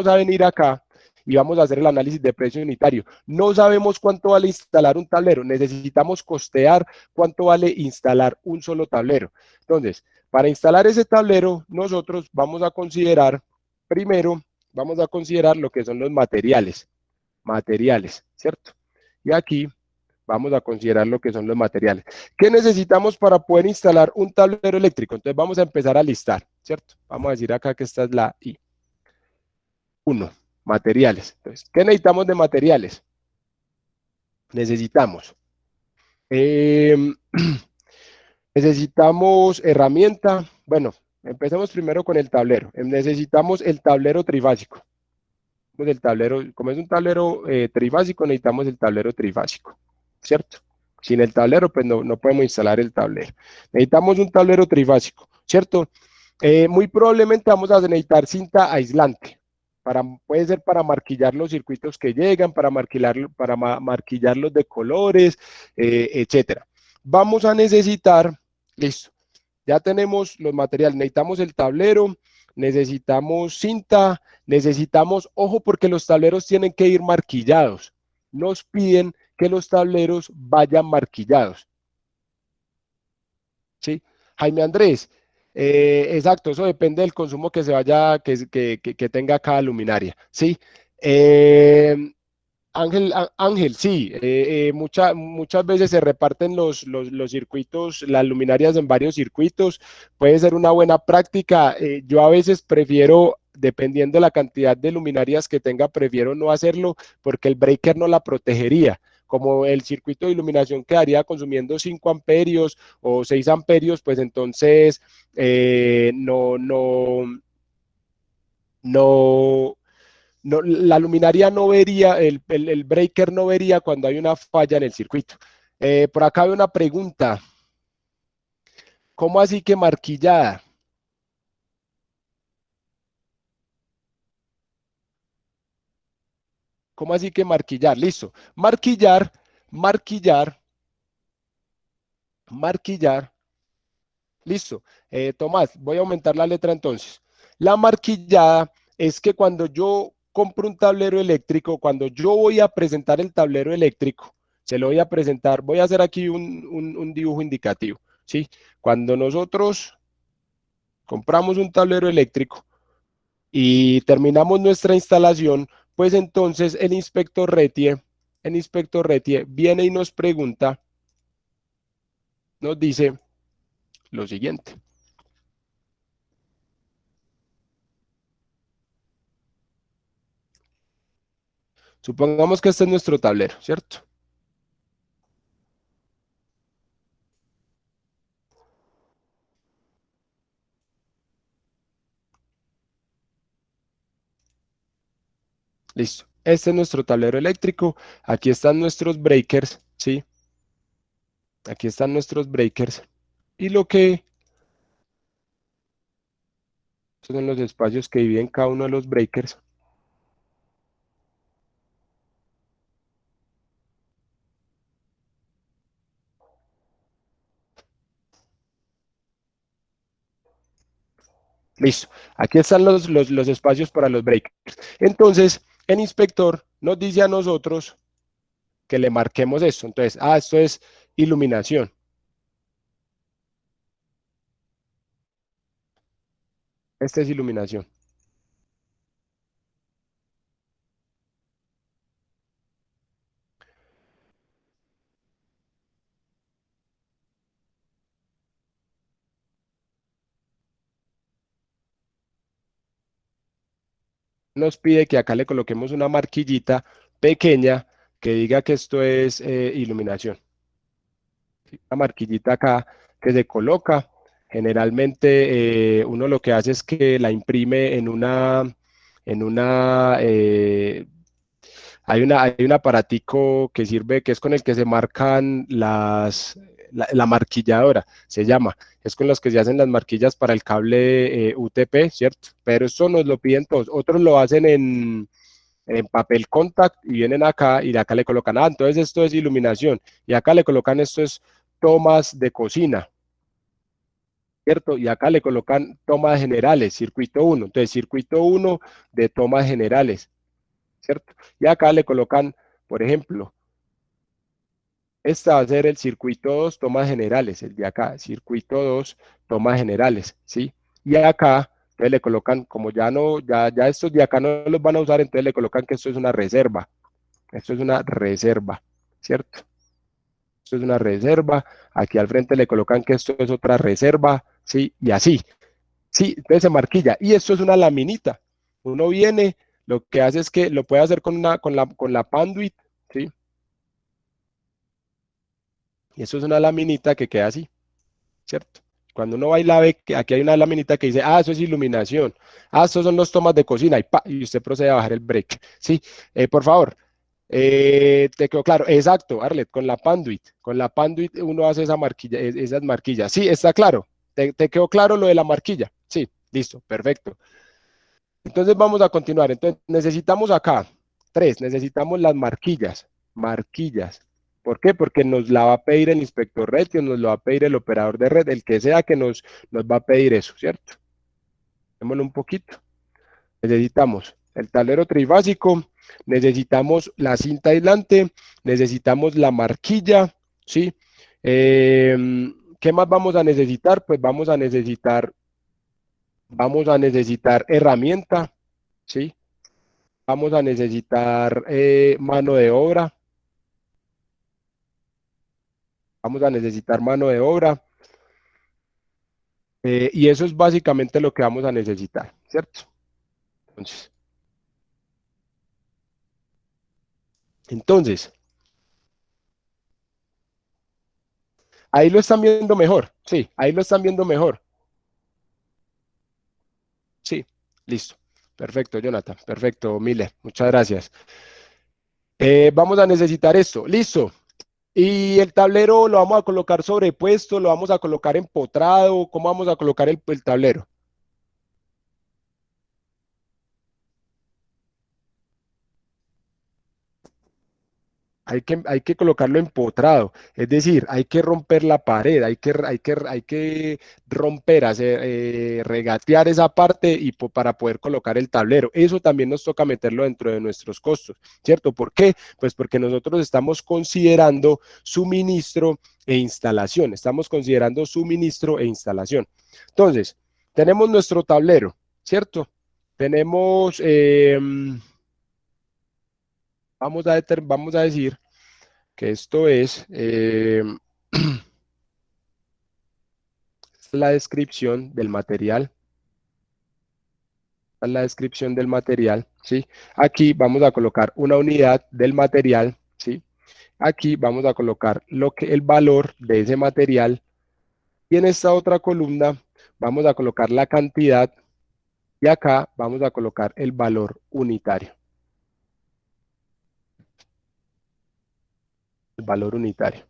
a venir acá y vamos a hacer el análisis de precio unitario. No sabemos cuánto vale instalar un tablero, necesitamos costear cuánto vale instalar un solo tablero. Entonces, para instalar ese tablero, nosotros vamos a considerar, primero, vamos a considerar lo que son los materiales, ¿cierto? Y aquí vamos a considerar lo que son los materiales. ¿Qué necesitamos para poder instalar un tablero eléctrico? Entonces vamos a empezar a listar, ¿cierto? Vamos a decir acá que esta es la I. 1. Materiales. Entonces, ¿qué necesitamos de materiales? Necesitamos necesitamos herramienta. Bueno, empecemos primero con el tablero. Necesitamos el tablero trifásico. El tablero, como es un tablero trifásico, necesitamos el tablero trifásico, ¿cierto? Sin el tablero, pues no podemos instalar el tablero. Necesitamos un tablero trifásico, ¿cierto? Muy probablemente vamos a necesitar cinta aislante. Puede ser para marquillar los circuitos que llegan, para marquillarlos de colores, etcétera. Vamos a necesitar, listo, ya tenemos los materiales, necesitamos el tablero, necesitamos cinta, necesitamos, ojo, porque los tableros tienen que ir marquillados. Nos piden que los tableros vayan marquillados. ¿Sí? Jaime Andrés, exacto, eso depende del consumo que se vaya, que tenga cada luminaria. ¿Sí? Ángel, sí, muchas veces se reparten los circuitos, las luminarias en varios circuitos, puede ser una buena práctica. Yo a veces prefiero, dependiendo de la cantidad de luminarias que tenga, prefiero no hacerlo porque el breaker no la protegería. Como el circuito de iluminación quedaría consumiendo 5 amperios o 6 amperios, pues entonces la luminaria no vería, el breaker no vería cuando hay una falla en el circuito. Por acá hay una pregunta. ¿Cómo así que marquillada? ¿Cómo así que marquillar? Listo. Marquillar. Listo. Tomás, voy a aumentar la letra entonces. La marquillada es que cuando yo compro un tablero eléctrico, cuando yo voy a presentar el tablero eléctrico, se lo voy a presentar, voy a hacer aquí un dibujo indicativo, ¿sí? Cuando nosotros compramos un tablero eléctrico y terminamos nuestra instalación, pues entonces el inspector RETIE viene y nos pregunta, nos dice lo siguiente. Supongamos que este es nuestro tablero, ¿cierto? Listo. Este es nuestro tablero eléctrico. Aquí están nuestros breakers, ¿sí? Aquí están nuestros breakers. Y lo que son los espacios que dividen cada uno de los breakers. Listo. Aquí están los espacios para los breakers. Entonces, el inspector nos dice a nosotros que le marquemos esto. Entonces, esto es iluminación. Esta es iluminación. Nos pide que acá le coloquemos una marquillita pequeña que diga que esto es iluminación. Una marquillita acá que se coloca. Generalmente uno lo que hace es que la imprime hay un aparatico que sirve, que es con el que se marcan la marquilladora, se llama. Es con los que se hacen las marquillas para el cable UTP, ¿cierto? Pero esto nos lo piden todos. Otros lo hacen en papel contact y vienen acá y de acá le colocan, entonces esto es iluminación. Y acá le colocan esto es tomas de cocina, ¿cierto? Y acá le colocan tomas generales, circuito 1. Entonces, circuito 1 de tomas generales, ¿cierto? Y acá le colocan, por ejemplo, este va a ser el circuito 2, tomas generales, el de acá, circuito 2, tomas generales, ¿sí? Y acá, entonces le colocan, como ya estos de acá no los van a usar, entonces le colocan que esto es una reserva. Esto es una reserva, ¿cierto? Esto es una reserva. Aquí al frente le colocan que esto es otra reserva, ¿sí? Y así. Sí, entonces se marquilla. Y esto es una laminita. Uno viene, lo que hace es que lo puede hacer con la Panduit, ¿sí? Y eso es una laminita que queda así, ¿cierto? Cuando uno va y la ve, que aquí hay una laminita que dice, eso es iluminación. Estos son los tomas de cocina. Y usted procede a bajar el break. Sí, por favor. ¿Te quedó claro? Exacto, Arlet, con la Panduit. Con la Panduit uno hace esa marquilla, esas marquillas. Sí, está claro. ¿Te quedó claro lo de la marquilla? Sí, listo, perfecto. Entonces vamos a continuar. Entonces necesitamos acá, necesitamos las marquillas. Marquillas. ¿Por qué? Porque nos la va a pedir el inspector red, que nos lo va a pedir el operador de red, el que sea que nos va a pedir eso, ¿cierto? Démoslo un poquito. Necesitamos el tablero trifásico, necesitamos la cinta aislante, necesitamos la marquilla, ¿sí? ¿Qué más vamos a necesitar? Pues vamos a necesitar herramienta, ¿sí? Vamos a necesitar mano de obra, vamos a necesitar mano de obra, y eso es básicamente lo que vamos a necesitar, ¿cierto? Entonces, ahí lo están viendo mejor, sí, ahí lo están viendo mejor. Sí, listo. Perfecto, Jonathan. Perfecto, Miller. Muchas gracias. Vamos a necesitar esto. Listo. Y el tablero lo vamos a colocar sobrepuesto, lo vamos a colocar empotrado. ¿Cómo vamos a colocar el tablero? Hay que colocarlo empotrado, es decir, hay que romper la pared, hay que romper, regatear esa parte para poder colocar el tablero. Eso también nos toca meterlo dentro de nuestros costos, ¿cierto? ¿Por qué? Pues porque nosotros estamos considerando suministro e instalación, Entonces, tenemos nuestro tablero, ¿cierto? Tenemos, vamos a decir que esto es la descripción del material. La descripción del material, ¿sí? Aquí vamos a colocar una unidad del material, ¿sí? Aquí vamos a colocar el valor de ese material y en esta otra columna vamos a colocar la cantidad y acá vamos a colocar el valor unitario. El valor unitario.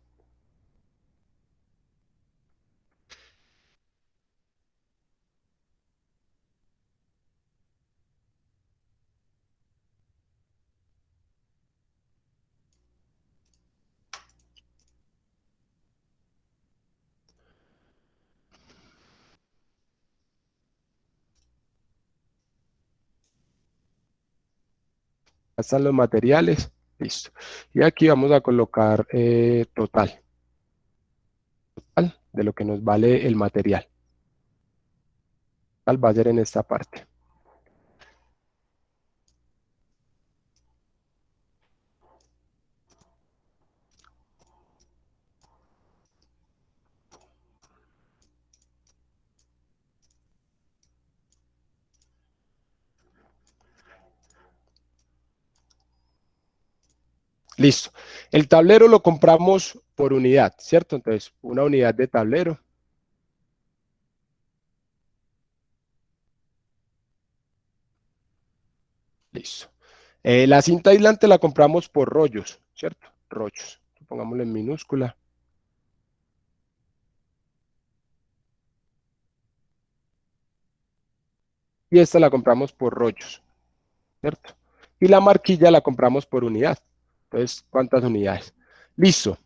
Acá están los materiales, listo. Y aquí vamos a colocar total de lo que nos vale el material. Total va a ser en esta parte. Listo. El tablero lo compramos por unidad, ¿cierto? Entonces, una unidad de tablero. Listo. La cinta aislante la compramos por rollos, ¿cierto? Rollos. Pongámoslo en minúscula. Y esta la compramos por rollos, ¿cierto? Y la marquilla la compramos por unidad. Entonces, ¿cuántas unidades? Listo.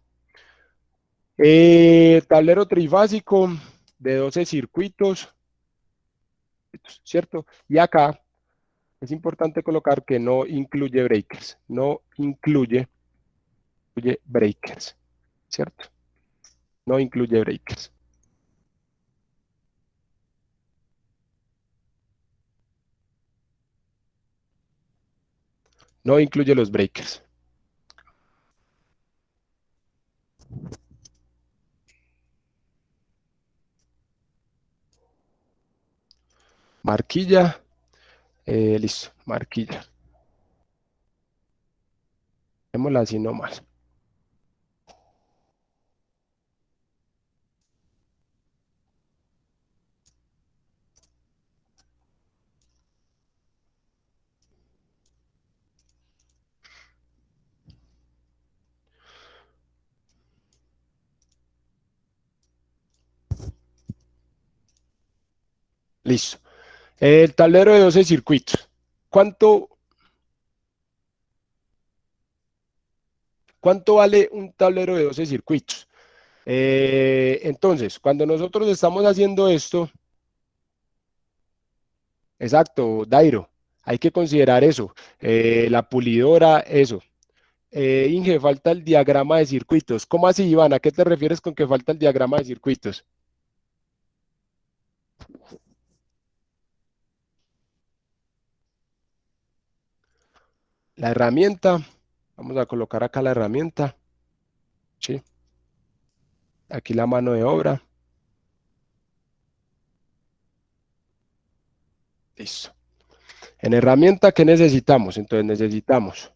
Tablero trifásico de 12 circuitos, ¿cierto? Y acá es importante colocar que no incluye breakers. No incluye breakers, ¿cierto? No incluye breakers. No incluye los breakers. Marquilla. Listo, marquilla. Démosla así nomás. Listo. El tablero de 12 circuitos. ¿Cuánto vale un tablero de 12 circuitos? Entonces, cuando nosotros estamos haciendo esto, exacto, Dairo, hay que considerar eso. La pulidora, eso. Inge, falta el diagrama de circuitos. ¿Cómo así, Iván? ¿A qué te refieres con que falta el diagrama de circuitos? La herramienta, vamos a colocar acá la herramienta, ¿sí? Aquí la mano de obra. Listo. En herramienta, ¿qué necesitamos? Entonces necesitamos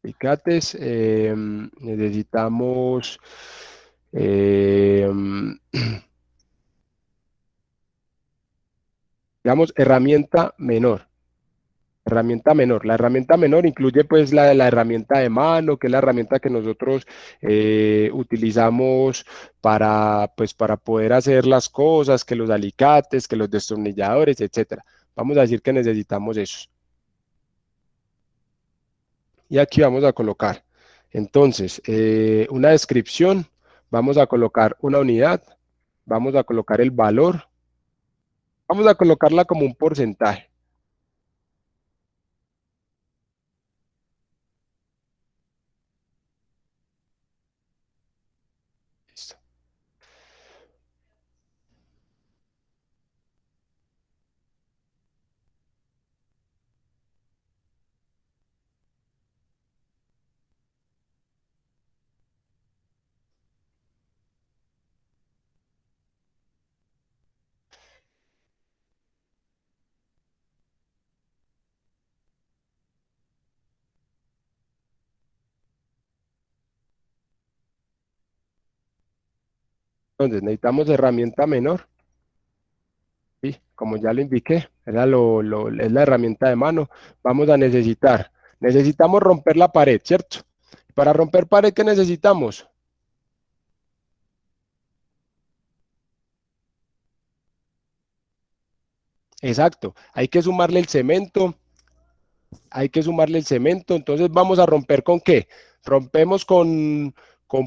alicates, necesitamos digamos, herramienta menor. Herramienta menor. La herramienta menor incluye pues la herramienta de mano, que es la herramienta que nosotros utilizamos pues, para poder hacer las cosas, que los alicates, que los destornilladores, etcétera. Vamos a decir que necesitamos eso. Y aquí vamos a colocar, entonces, una descripción, vamos a colocar una unidad, vamos a colocar el valor, vamos a colocarla como un porcentaje. Listo. Entonces, necesitamos herramienta menor, ¿sí? Como ya lo indiqué, es la herramienta de mano. Vamos a necesitamos romper la pared, ¿cierto? Para romper pared, ¿qué necesitamos? Exacto, hay que sumarle el cemento, entonces vamos a romper ¿con qué? Rompemos con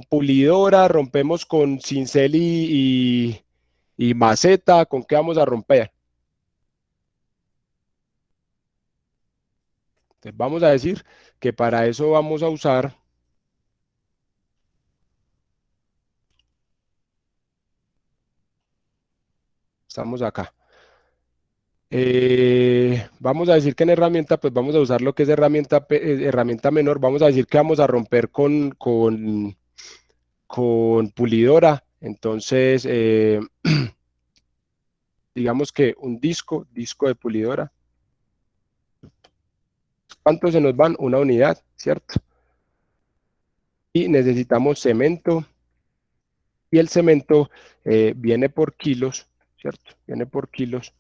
pulidora, rompemos con cincel y maceta, ¿con qué vamos a romper? Entonces vamos a decir que para eso vamos a usar, estamos acá. Vamos a decir que en herramienta, pues vamos a usar lo que es herramienta menor, vamos a decir que vamos a romper con pulidora, entonces digamos que un disco de pulidora. ¿Cuántos se nos van? Una unidad, ¿cierto? Y necesitamos cemento y el cemento viene por kilos, ¿cierto? Viene por kilos.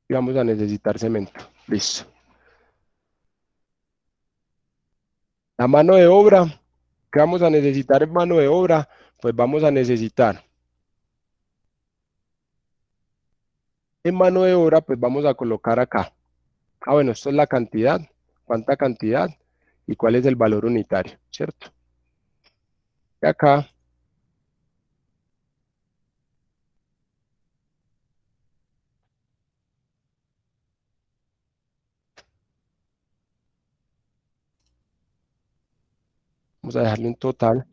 Y vamos a necesitar cemento. Listo. La mano de obra, ¿qué vamos a necesitar en mano de obra? Pues vamos a necesitar, en mano de obra, pues vamos a colocar acá. Ah, bueno, esto es la cantidad, cuánta cantidad y cuál es el valor unitario, ¿cierto? Y acá, vamos a dejarle un total.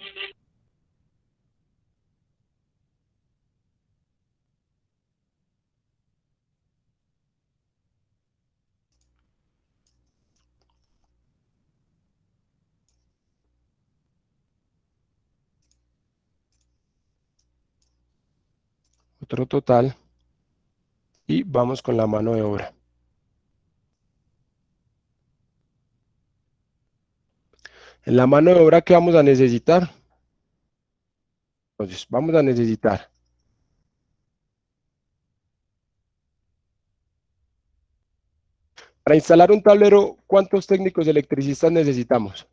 Otro total. Y vamos con la mano de obra. En la mano de obra, ¿qué vamos a necesitar? Entonces, vamos a necesitar para instalar un tablero, ¿cuántos técnicos electricistas necesitamos?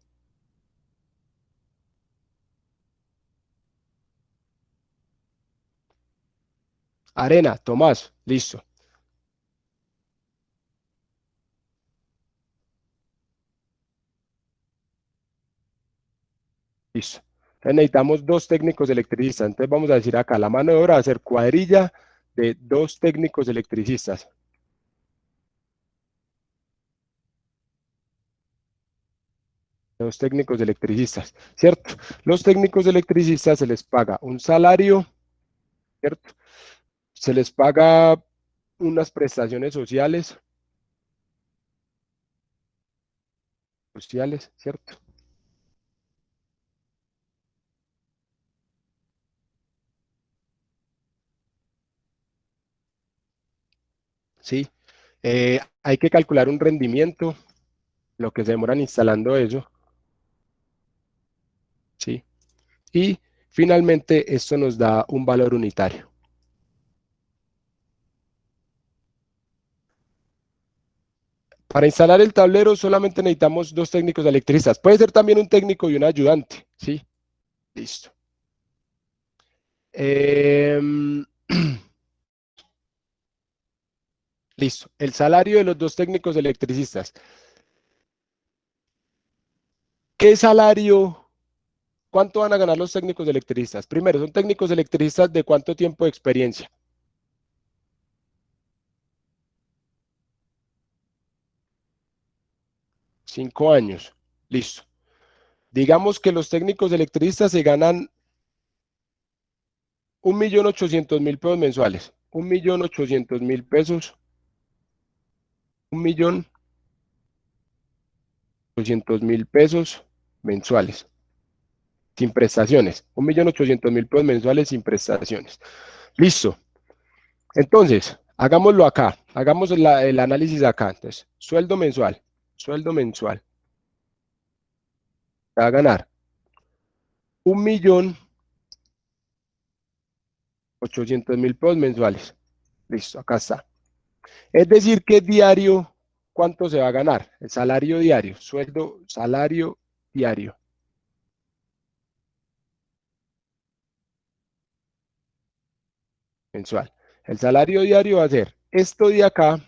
Arena, Tomás, listo. Listo. Entonces necesitamos 2 técnicos electricistas. Entonces vamos a decir acá, la mano de obra va a ser cuadrilla de 2 técnicos electricistas. Los técnicos electricistas, ¿cierto? Los técnicos electricistas se les paga un salario, ¿cierto? Se les paga unas prestaciones sociales, ¿cierto? Sí. Hay que calcular un rendimiento, lo que se demoran instalando eso, ¿sí? Y finalmente esto nos da un valor unitario. Para instalar el tablero solamente necesitamos 2 técnicos electricistas. Puede ser también un técnico y un ayudante, ¿sí? Listo. Listo. El salario de los 2 técnicos electricistas. ¿Qué salario? ¿Cuánto van a ganar los técnicos electricistas? Primero, son técnicos electricistas de ¿cuánto tiempo de experiencia? 5 años. Listo. Digamos que los técnicos electricistas se ganan 1.800.000 pesos mensuales. 1.800.000 pesos. 1.800.000 pesos mensuales. Sin prestaciones. 1.800.000 pesos mensuales sin prestaciones. Listo. Entonces, hagámoslo acá. Hagamos el análisis acá. Entonces, sueldo mensual. Sueldo mensual. Va a ganar 1.800.000 pesos mensuales. Listo, acá está. Es decir, que diario, ¿cuánto se va a ganar? El salario diario, sueldo, salario diario. Mensual. El salario diario va a ser esto de acá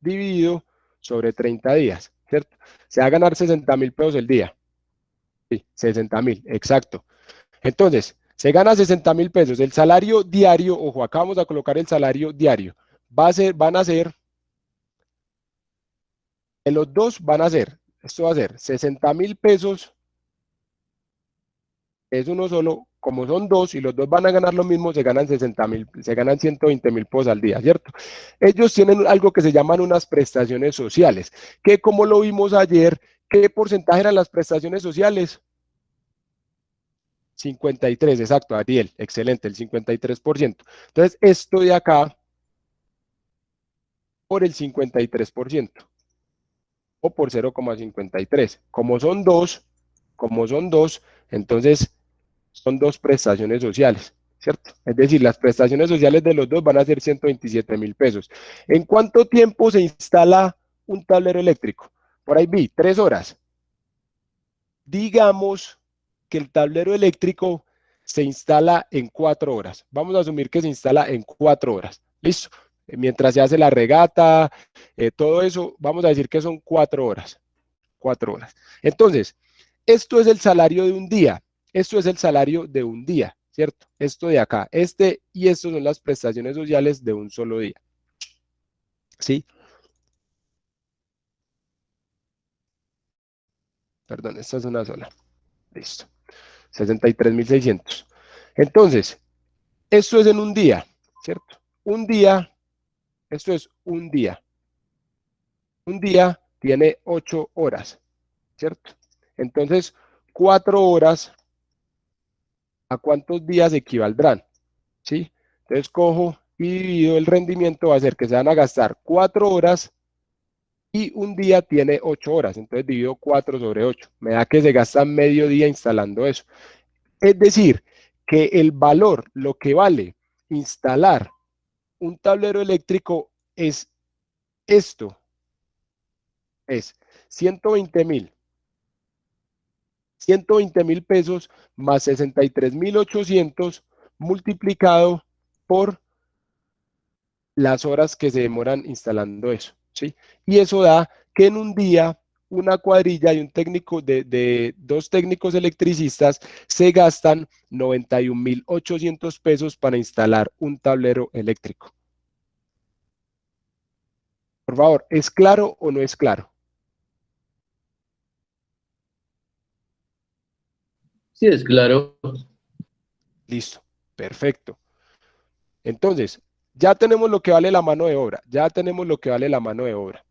dividido sobre 30 días, ¿cierto? Se va a ganar 60.000 pesos el día. Sí, 60.000, exacto. Entonces, se gana 60.000 pesos. El salario diario, ojo, acá vamos a colocar el salario diario. Van a ser, en los dos van a ser, esto va a ser 60.000 pesos, es uno solo, como son 2 y los 2 van a ganar lo mismo, se ganan 60.000, se ganan 120.000 pesos al día, ¿cierto? Ellos tienen algo que se llaman unas prestaciones sociales, que como lo vimos ayer, ¿qué porcentaje eran las prestaciones sociales? 53, exacto, Ariel, excelente, el 53%. Entonces, esto de acá por el 53% o por 0,53. Como son dos, entonces son dos prestaciones sociales, ¿cierto? Es decir, las prestaciones sociales de los dos van a ser 127.000 pesos. ¿En cuánto tiempo se instala un tablero eléctrico? Por ahí vi, 3 horas. Digamos que el tablero eléctrico se instala en 4 horas. Vamos a asumir que se instala en 4 horas. ¿Listo? Mientras se hace la regata, todo eso, vamos a decir que son 4 horas. 4 horas. Entonces, esto es el salario de un día. Esto es el salario de un día, ¿cierto? Esto de acá, y esto son las prestaciones sociales de un solo día. ¿Sí? Perdón, esta es una sola. Listo. 63.600. Entonces, esto es en un día, ¿cierto? Un día, esto es un día. Un día tiene 8 horas, ¿cierto? Entonces, 4 horas, ¿a cuántos días equivaldrán? ¿Sí? Entonces, cojo y divido el rendimiento, va a ser que se van a gastar 4 horas y un día tiene 8 horas. Entonces, divido 4 sobre 8. Me da que se gasta medio día instalando eso. Es decir, que el valor, lo que vale instalar un tablero eléctrico es esto, es 120.000. 120.000 pesos más 63.800 multiplicado por las horas que se demoran instalando eso, ¿sí? Y eso da que en un día una cuadrilla y un técnico de 2 técnicos electricistas se gastan 91.800 pesos para instalar un tablero eléctrico. Por favor, ¿es claro o no es claro? Sí, es claro. Listo, perfecto. Entonces, ya tenemos lo que vale la mano de obra, ya tenemos lo que vale la mano de obra.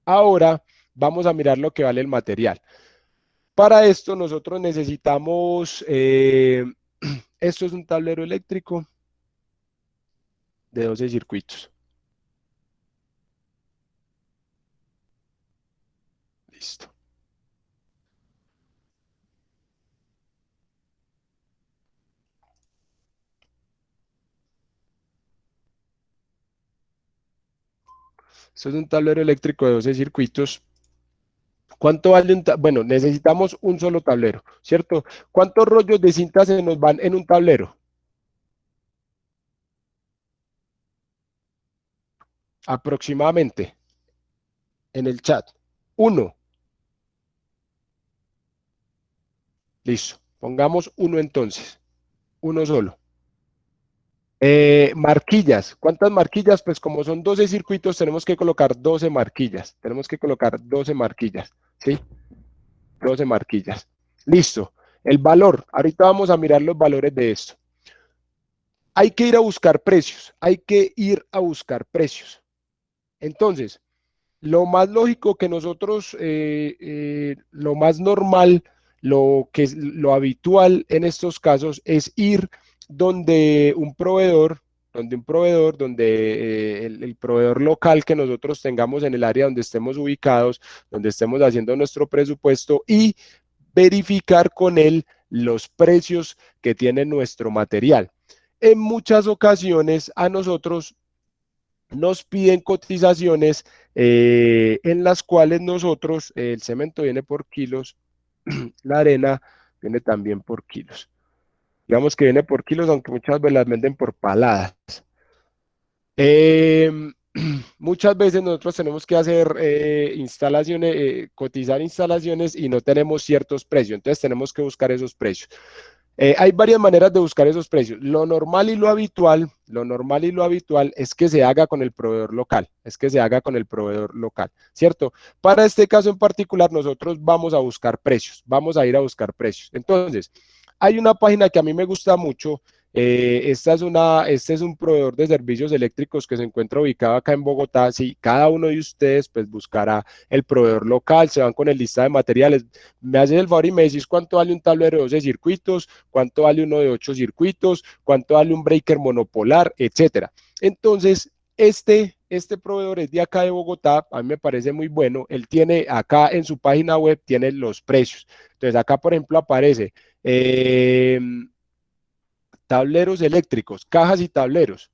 Ahora vamos a mirar lo que vale el material. Para esto nosotros necesitamos, esto es un tablero eléctrico de 12 circuitos. Listo. Esto es un tablero eléctrico de 12 circuitos. ¿Cuánto vale un tablero? Bueno, necesitamos un solo tablero, ¿cierto? ¿Cuántos rollos de cinta se nos van en un tablero? Aproximadamente, en el chat. 1. Listo. Pongamos 1 entonces. 1 solo. Marquillas. ¿Cuántas marquillas? Pues como son 12 circuitos, tenemos que colocar 12 marquillas. Tenemos que colocar 12 marquillas, ¿sí? 12 marquillas. Listo. El valor. Ahorita vamos a mirar los valores de esto. Hay que ir a buscar precios. Hay que ir a buscar precios. Entonces, lo más lógico que nosotros, lo más normal, lo habitual en estos casos es ir donde un proveedor, donde el proveedor local que nosotros tengamos en el área donde estemos ubicados, donde estemos haciendo nuestro presupuesto y verificar con él los precios que tiene nuestro material. En muchas ocasiones a nosotros nos piden cotizaciones en las cuales nosotros, el cemento viene por kilos, la arena viene también por kilos. Digamos que viene por kilos, aunque muchas veces las venden por paladas. Muchas veces nosotros tenemos que hacer instalaciones, cotizar instalaciones y no tenemos ciertos precios, entonces tenemos que buscar esos precios. Hay varias maneras de buscar esos precios. Lo normal y lo habitual es que se haga con el proveedor local, ¿cierto? Para este caso en particular, nosotros vamos a buscar precios, vamos a ir a buscar precios. Entonces, hay una página que a mí me gusta mucho Este es un proveedor de servicios eléctricos que se encuentra ubicado acá en Bogotá. Si cada uno de ustedes pues buscará el proveedor local, se van con el lista de materiales. Me haces el favor y me decís cuánto vale un tablero de 12 circuitos, cuánto vale uno de 8 circuitos, cuánto vale un breaker monopolar, etcétera. Entonces, este proveedor es de acá de Bogotá, a mí me parece muy bueno. Él tiene acá en su página web, tiene los precios. Entonces acá, por ejemplo, aparece tableros eléctricos, cajas y tableros.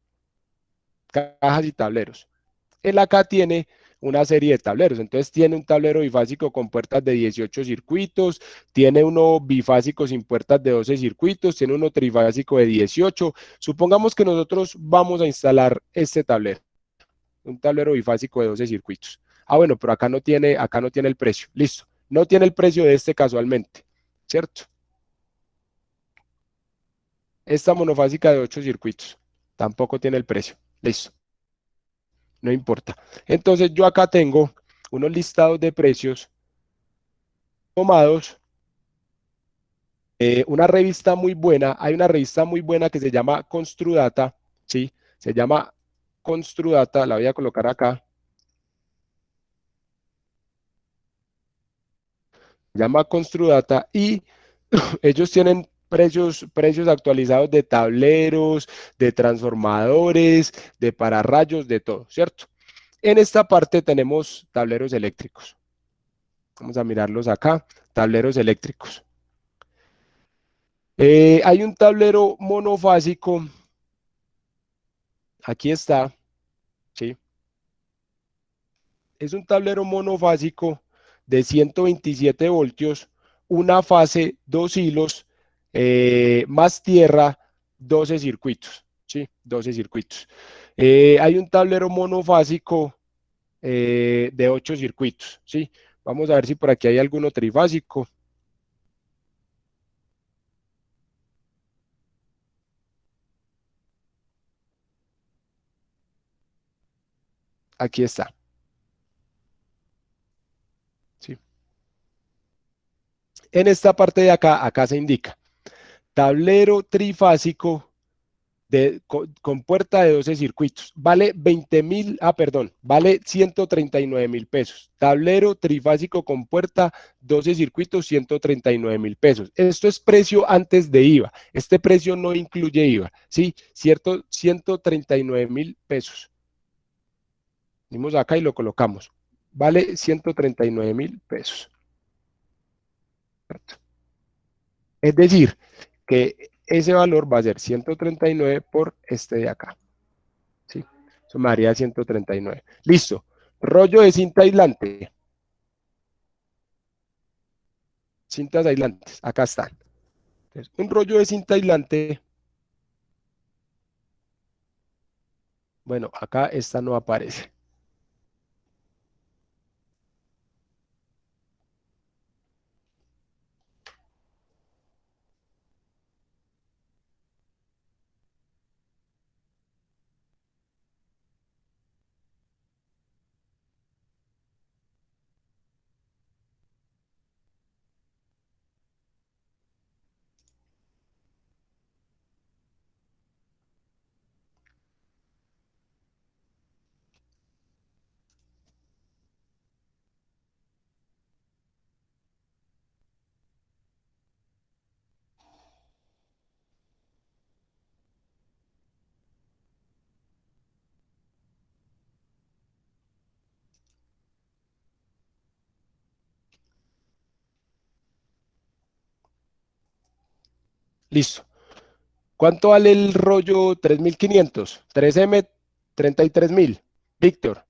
Él acá tiene una serie de tableros, entonces tiene un tablero bifásico con puertas de 18 circuitos, tiene uno bifásico sin puertas de 12 circuitos, tiene uno trifásico de 18. Supongamos que nosotros vamos a instalar este tablero, un tablero bifásico de 12 circuitos. Ah, bueno, pero acá no tiene el precio. Listo. No tiene el precio de este casualmente, ¿cierto? Esta monofásica de 8 circuitos tampoco tiene el precio. Listo. No importa. Entonces yo acá tengo unos listados de precios tomados. Una revista muy buena. Hay una revista muy buena que se llama Construdata. ¿Sí? Se llama Construdata. La voy a colocar acá. Se llama Construdata y ellos tienen precios actualizados de tableros, de transformadores, de pararrayos, de todo, ¿cierto? En esta parte tenemos tableros eléctricos. Vamos a mirarlos acá, tableros eléctricos. Hay un tablero monofásico, aquí está, ¿sí? Es un tablero monofásico de 127 voltios, una fase, 2 hilos, más tierra, 12 circuitos, ¿sí? 12 circuitos. Hay un tablero monofásico de 8 circuitos, ¿sí? Vamos a ver si por aquí hay alguno trifásico. Aquí está. ¿Sí? En esta parte de acá, acá se indica tablero trifásico con puerta de 12 circuitos. Vale 20.000, vale 139.000 pesos. Tablero trifásico con puerta, 12 circuitos, 139.000 pesos. Esto es precio antes de IVA. Este precio no incluye IVA, ¿sí? Cierto, 139.000 pesos. Venimos acá y lo colocamos. Vale 139.000 pesos. Es decir, que ese valor va a ser 139 por este de acá. ¿Sí? Eso me daría 139. Listo. Rollo de cinta aislante. Cintas aislantes. Acá están. Entonces, un rollo de cinta aislante. Bueno, acá esta no aparece. Listo. ¿Cuánto vale el rollo 3.500? 3M, 33.000. Víctor.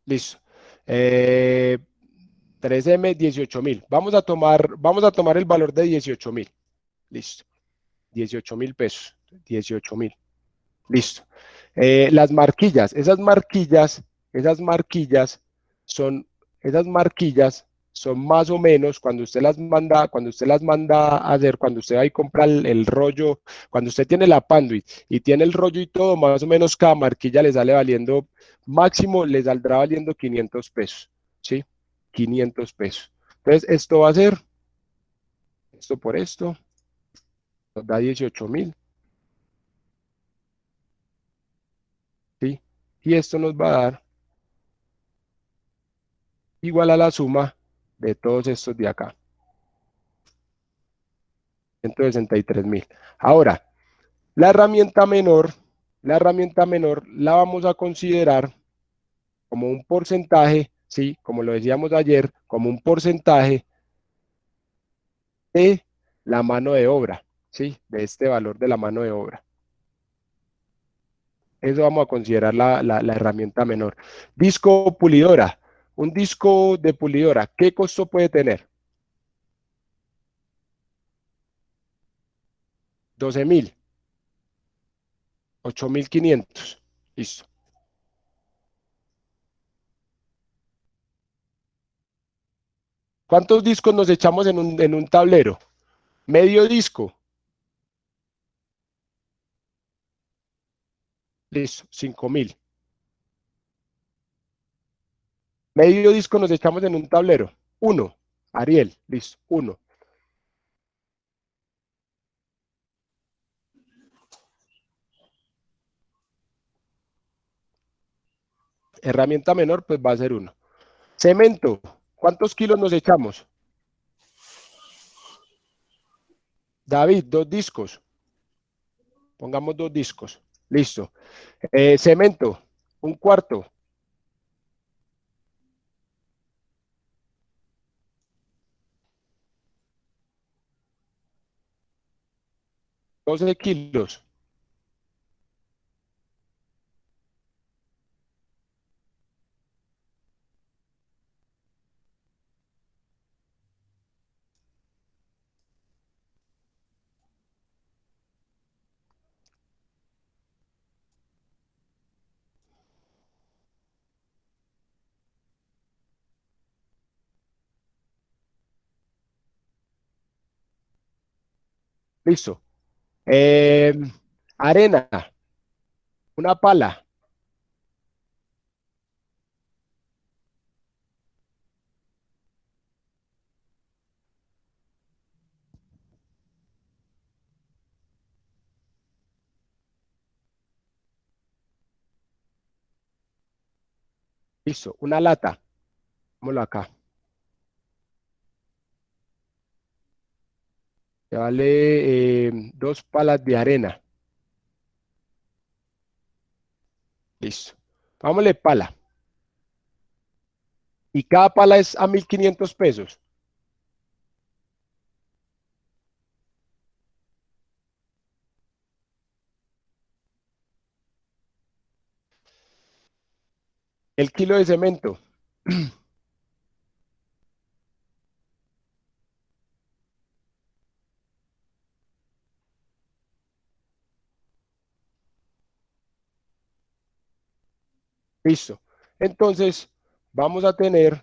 Listo. 3M, 18.000. Vamos a tomar el valor de 18.000. Listo. 18.000 pesos. 18.000. Listo. Las marquillas, esas marquillas son más o menos cuando usted las manda a hacer, cuando usted va y compra el rollo, cuando usted tiene la Panduit y tiene el rollo y todo, más o menos cada marquilla le sale valiendo, máximo le saldrá valiendo 500 pesos, ¿sí? 500 pesos. Entonces, esto va a ser Esto por esto nos da 18.000. ¿Sí? Y esto nos va a dar igual a la suma de todos estos de acá. 163.000. Ahora, la herramienta menor la vamos a considerar como un porcentaje, ¿sí? Como lo decíamos ayer, como un porcentaje de la mano de obra, ¿sí? De este valor de la mano de obra. Eso vamos a considerar la herramienta menor. Disco pulidora. Un disco de pulidora, ¿qué costo puede tener? 12.000. 8.500. Listo. ¿Cuántos discos nos echamos en un tablero? Medio disco. Listo, 5.000. Medio disco nos echamos en un tablero. Uno. Ariel, listo, uno. Herramienta menor, pues va a ser uno. Cemento. ¿Cuántos kilos nos echamos? David, 2 discos. Pongamos 2 discos. Listo. Cemento, un cuarto. 12 kilos. Listo. Eh, arena, una pala. Listo. Una lata. Vámonos acá. Que vale 2 palas de arena. Listo. Vámonos pala. Y cada pala es a 1.500 pesos. El kilo de cemento. Listo. Entonces, vamos a tener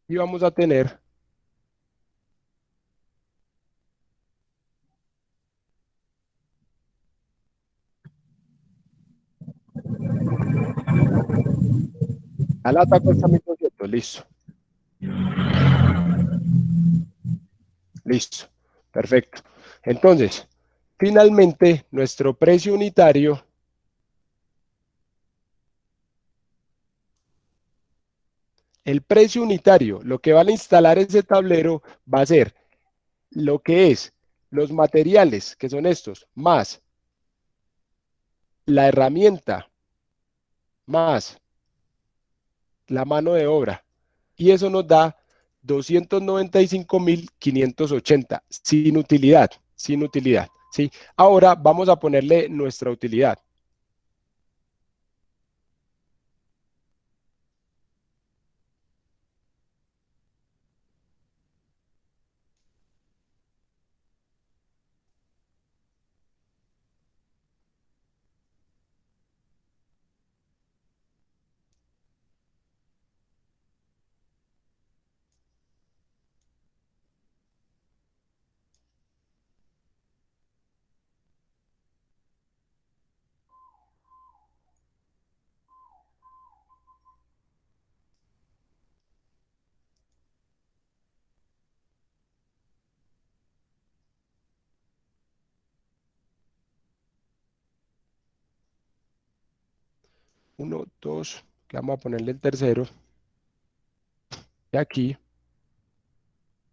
y vamos a tener la lata cuesta 1.200. Listo. Listo. Perfecto. Entonces, finalmente, nuestro precio unitario, el precio unitario, lo que van a instalar ese tablero va a ser lo que es los materiales, que son estos, más la herramienta, más la mano de obra. Y eso nos da 295.580 sin utilidad, sin utilidad. ¿Sí? Ahora vamos a ponerle nuestra utilidad. 1, 2, que vamos a ponerle el tercero. Y aquí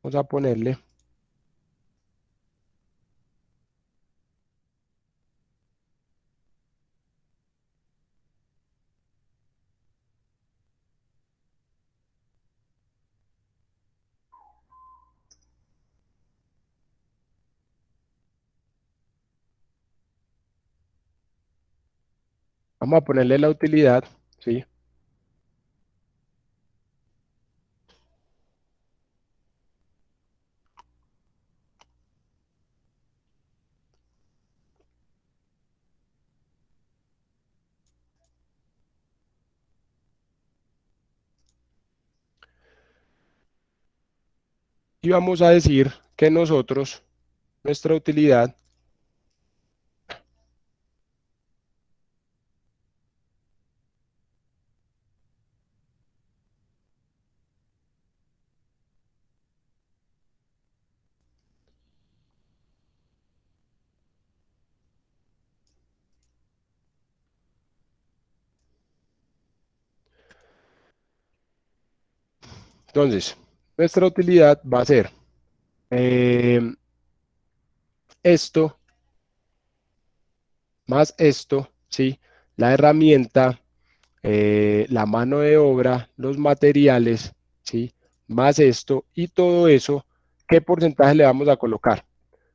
vamos a ponerle la utilidad, ¿sí? Y vamos a decir que nosotros, nuestra utilidad, entonces, nuestra utilidad va a ser esto más esto, ¿sí? La herramienta, la mano de obra, los materiales, ¿sí? Más esto y todo eso, ¿qué porcentaje le vamos a colocar?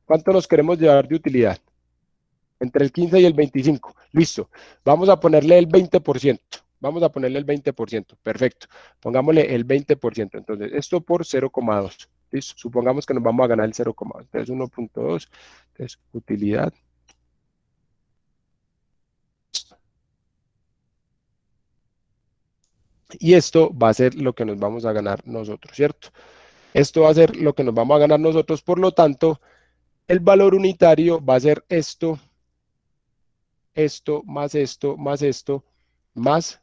¿Cuánto nos queremos llevar de utilidad? Entre el 15 y el 25. Listo. Vamos a ponerle el 20%. Vamos a ponerle el 20%. Perfecto. Pongámosle el 20%. Entonces, esto por 0,2. Listo. Supongamos que nos vamos a ganar el 0,2. Entonces, 1.2. Entonces, utilidad. Y esto va a ser lo que nos vamos a ganar nosotros, ¿cierto? Esto va a ser lo que nos vamos a ganar nosotros, por lo tanto, el valor unitario va a ser esto, más esto, más esto, más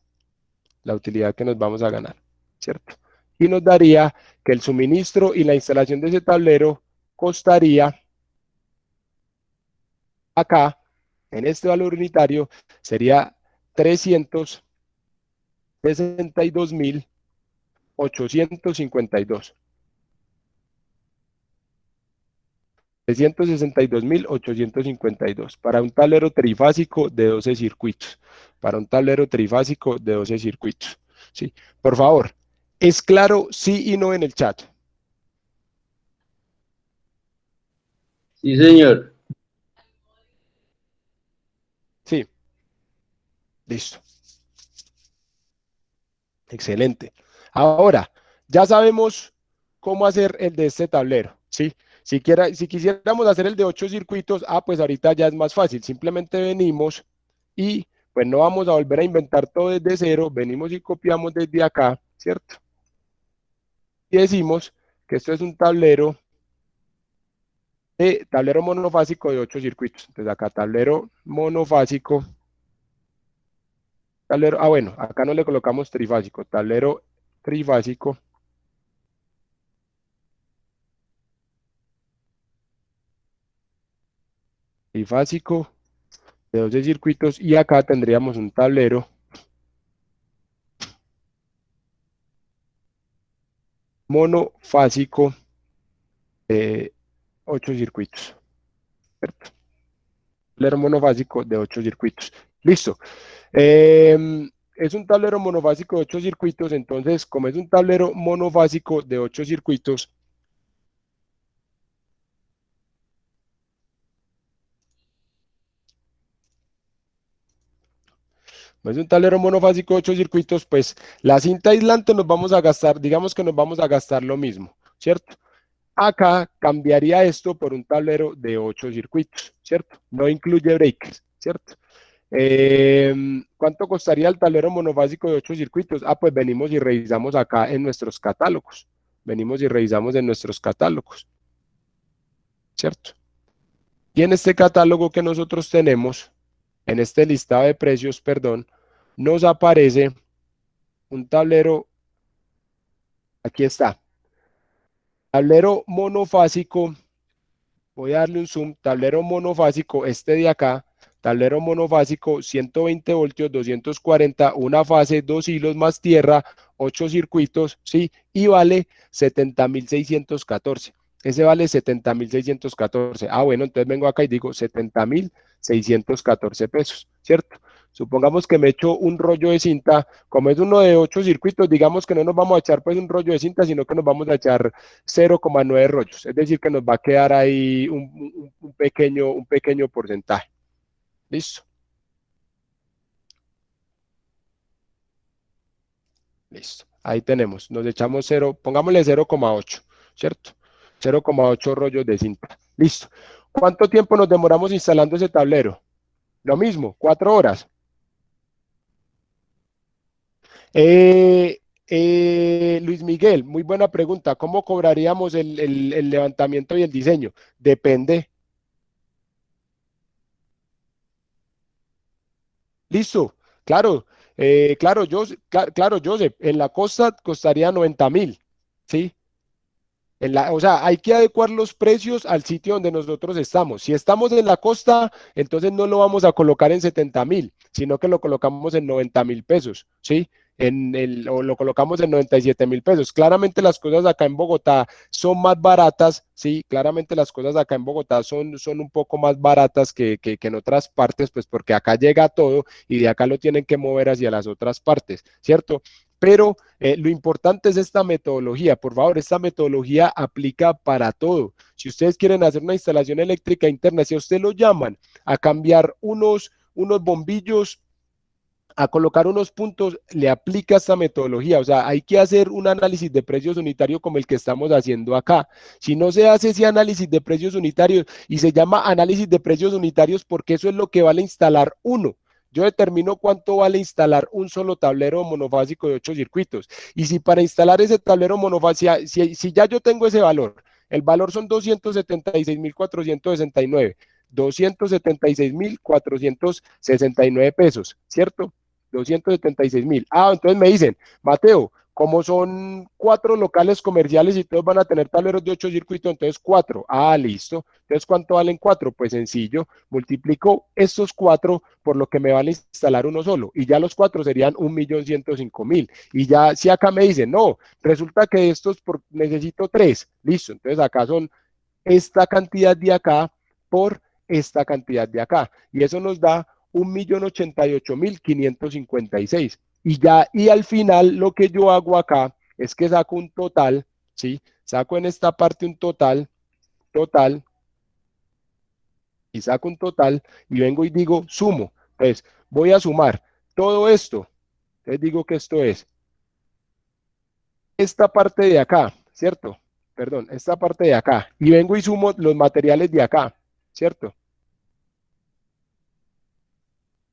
la utilidad que nos vamos a ganar, ¿cierto? Y nos daría que el suministro y la instalación de ese tablero costaría acá, en este valor unitario, sería 362.852. 362.852 para un tablero trifásico de 12 circuitos. Para un tablero trifásico de 12 circuitos. ¿Sí? Por favor, ¿es claro sí y no en el chat? Sí, señor. Sí. Listo. Excelente. Ahora, ya sabemos cómo hacer el de este tablero, ¿sí? Si quisiéramos hacer el de 8 circuitos, pues ahorita ya es más fácil. Simplemente venimos y pues no vamos a volver a inventar todo desde cero. Venimos y copiamos desde acá, ¿cierto? Y decimos que esto es un tablero monofásico de 8 circuitos. Entonces acá tablero monofásico. Bueno, acá no le colocamos trifásico. Tablero trifásico. Trifásico de 12 circuitos y acá tendríamos un tablero monofásico de 8 circuitos. ¿Cierto? Tablero monofásico de 8 circuitos. Listo. Es un tablero monofásico de 8 circuitos, entonces como es un tablero monofásico de 8 circuitos, es un tablero monofásico de 8 circuitos, pues la cinta aislante nos vamos a gastar, digamos que nos vamos a gastar lo mismo, ¿cierto? Acá cambiaría esto por un tablero de 8 circuitos, ¿cierto? No incluye breakers, ¿cierto? ¿Cuánto costaría el tablero monofásico de 8 circuitos? Pues venimos y revisamos acá en nuestros catálogos. Venimos y revisamos en nuestros catálogos, ¿cierto? Y en este catálogo que nosotros tenemos, en este listado de precios, perdón, nos aparece un tablero, aquí está, tablero monofásico, voy a darle un zoom, tablero monofásico, este de acá, tablero monofásico, 120 voltios, 240, una fase, 2 hilos más tierra, 8 circuitos, ¿sí? Y vale 70.614. Ese vale 70.614. Ah, bueno, entonces vengo acá y digo 70.614 pesos, ¿cierto? Supongamos que me echo un rollo de cinta, como es uno de 8 circuitos, digamos que no nos vamos a echar pues un rollo de cinta, sino que nos vamos a echar 0,9 rollos, es decir, que nos va a quedar ahí un pequeño porcentaje. ¿Listo? Listo. Ahí tenemos, nos echamos 0, pongámosle 0,8, ¿cierto? 0,8 rollos de cinta. Listo. ¿Cuánto tiempo nos demoramos instalando ese tablero? Lo mismo, 4 horas. Luis Miguel, muy buena pregunta. ¿Cómo cobraríamos el levantamiento y el diseño? Depende. Listo, claro, claro, Joseph, en la costa costaría 90.000, ¿sí? O sea, hay que adecuar los precios al sitio donde nosotros estamos. Si estamos en la costa, entonces no lo vamos a colocar en 70.000, sino que lo colocamos en 90.000 pesos, ¿sí? O lo colocamos en 97.000 pesos. Claramente las cosas acá en Bogotá son más baratas, ¿sí? Claramente las cosas acá en Bogotá son un poco más baratas que en otras partes, pues porque acá llega todo y de acá lo tienen que mover hacia las otras partes, ¿cierto? Pero lo importante es esta metodología. Por favor, esta metodología aplica para todo. Si ustedes quieren hacer una instalación eléctrica interna, si a usted lo llaman a cambiar unos bombillos, a colocar unos puntos, le aplica esta metodología. O sea, hay que hacer un análisis de precios unitarios como el que estamos haciendo acá. Si no se hace ese análisis de precios unitarios, y se llama análisis de precios unitarios porque eso es lo que vale instalar uno. Yo determino cuánto vale instalar un solo tablero monofásico de 8 circuitos. Y si para instalar ese tablero monofásico, si ya yo tengo ese valor, el valor son 276.469, 276.469 pesos, ¿cierto? 276.000. Ah, entonces me dicen, Mateo, como son 4 locales comerciales y todos van a tener tableros de 8 circuitos, entonces 4. Ah, listo. Entonces, ¿cuánto valen 4? Pues sencillo, multiplico estos 4 por lo que me vale instalar uno solo, y ya los 4 serían 1.105.000. Y ya, si acá me dicen, no, resulta que estos necesito 3, listo. Entonces, acá son esta cantidad de acá por esta cantidad de acá, y eso nos da 1.088.556. Y al final lo que yo hago acá es que saco un total, ¿sí? Saco en esta parte un total, y saco un total, y vengo y digo, sumo. Entonces, voy a sumar todo esto. Entonces digo que esto es esta parte de acá, ¿cierto? Perdón, esta parte de acá. Y vengo y sumo los materiales de acá, ¿cierto?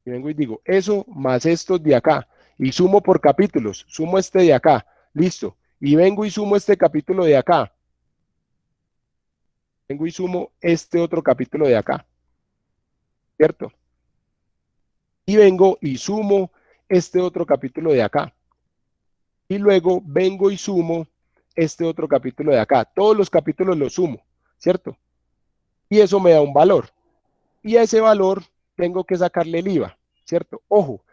Y vengo y digo, eso más estos de acá. Y sumo por capítulos, sumo este de acá, listo. Y vengo y sumo este capítulo de acá. Vengo y sumo este otro capítulo de acá, ¿cierto? Y vengo y sumo este otro capítulo de acá. Y luego vengo y sumo este otro capítulo de acá. Todos los capítulos los sumo, ¿cierto? Y eso me da un valor. Y a ese valor tengo que sacarle el IVA, ¿cierto? Ojo,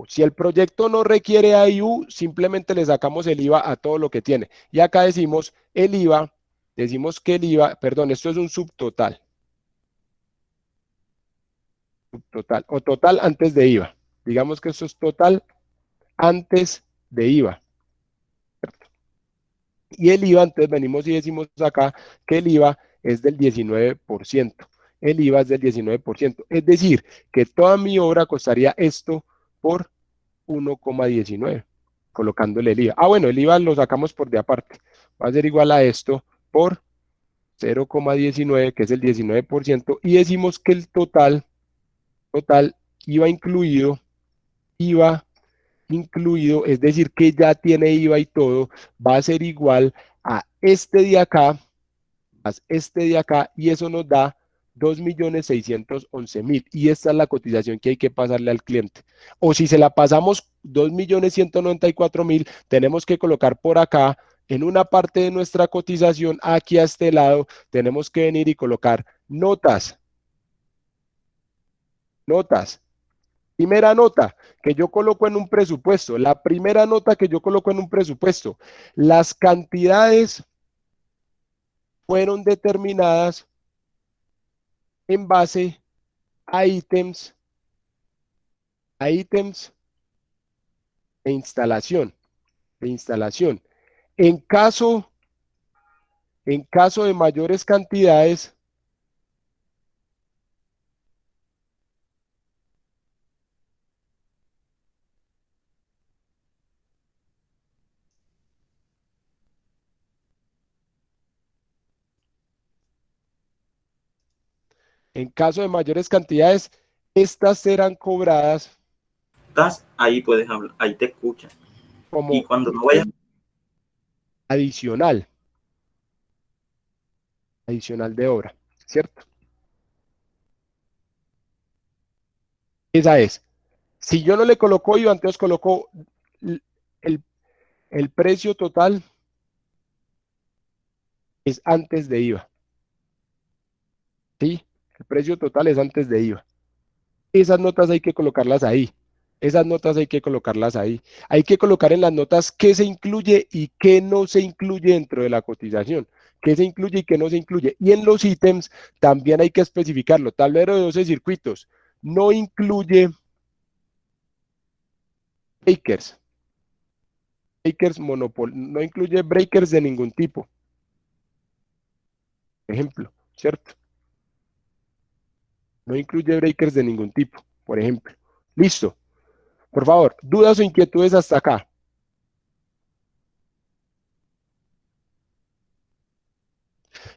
si el proyecto no requiere AIU, simplemente le sacamos el IVA a todo lo que tiene. Y acá decimos el IVA, decimos que el IVA, perdón, esto es un subtotal. Subtotal, o total antes de IVA. Digamos que esto es total antes de IVA. ¿Cierto? Y el IVA, entonces venimos y decimos acá que el IVA es del 19%. El IVA es del 19%. Es decir, que toda mi obra costaría esto por 1,19, colocándole el IVA. Ah, bueno, el IVA lo sacamos por de aparte. Va a ser igual a esto por 0,19, que es el 19%, y decimos que el total IVA incluido, es decir, que ya tiene IVA y todo, va a ser igual a este de acá, más este de acá, y eso nos da 2.611.000, y esta es la cotización que hay que pasarle al cliente. O si se la pasamos 2.194.000, tenemos que colocar por acá, en una parte de nuestra cotización, aquí a este lado, tenemos que venir y colocar notas, Notas. Primera nota que yo coloco en un presupuesto. La primera nota que yo coloco en un presupuesto. Las cantidades fueron determinadas en base a ítems de instalación. En caso de mayores cantidades, estas serán cobradas Ahí puedes hablar, ahí te escuchan. Y como cuando no vayas, adicional de obra, ¿cierto? Esa es. Si yo no le coloco IVA, entonces coloco el precio total es antes de IVA. ¿Sí? El precio total es antes de IVA. Esas notas hay que colocarlas ahí. Hay que colocar en las notas qué se incluye y qué no se incluye dentro de la cotización. Qué se incluye y qué no se incluye. Y en los ítems también hay que especificarlo. Tablero de 12 circuitos. No incluye breakers. No incluye breakers de ningún tipo. Ejemplo, ¿cierto? No incluye breakers de ningún tipo, por ejemplo. Listo. Por favor, dudas o inquietudes hasta acá.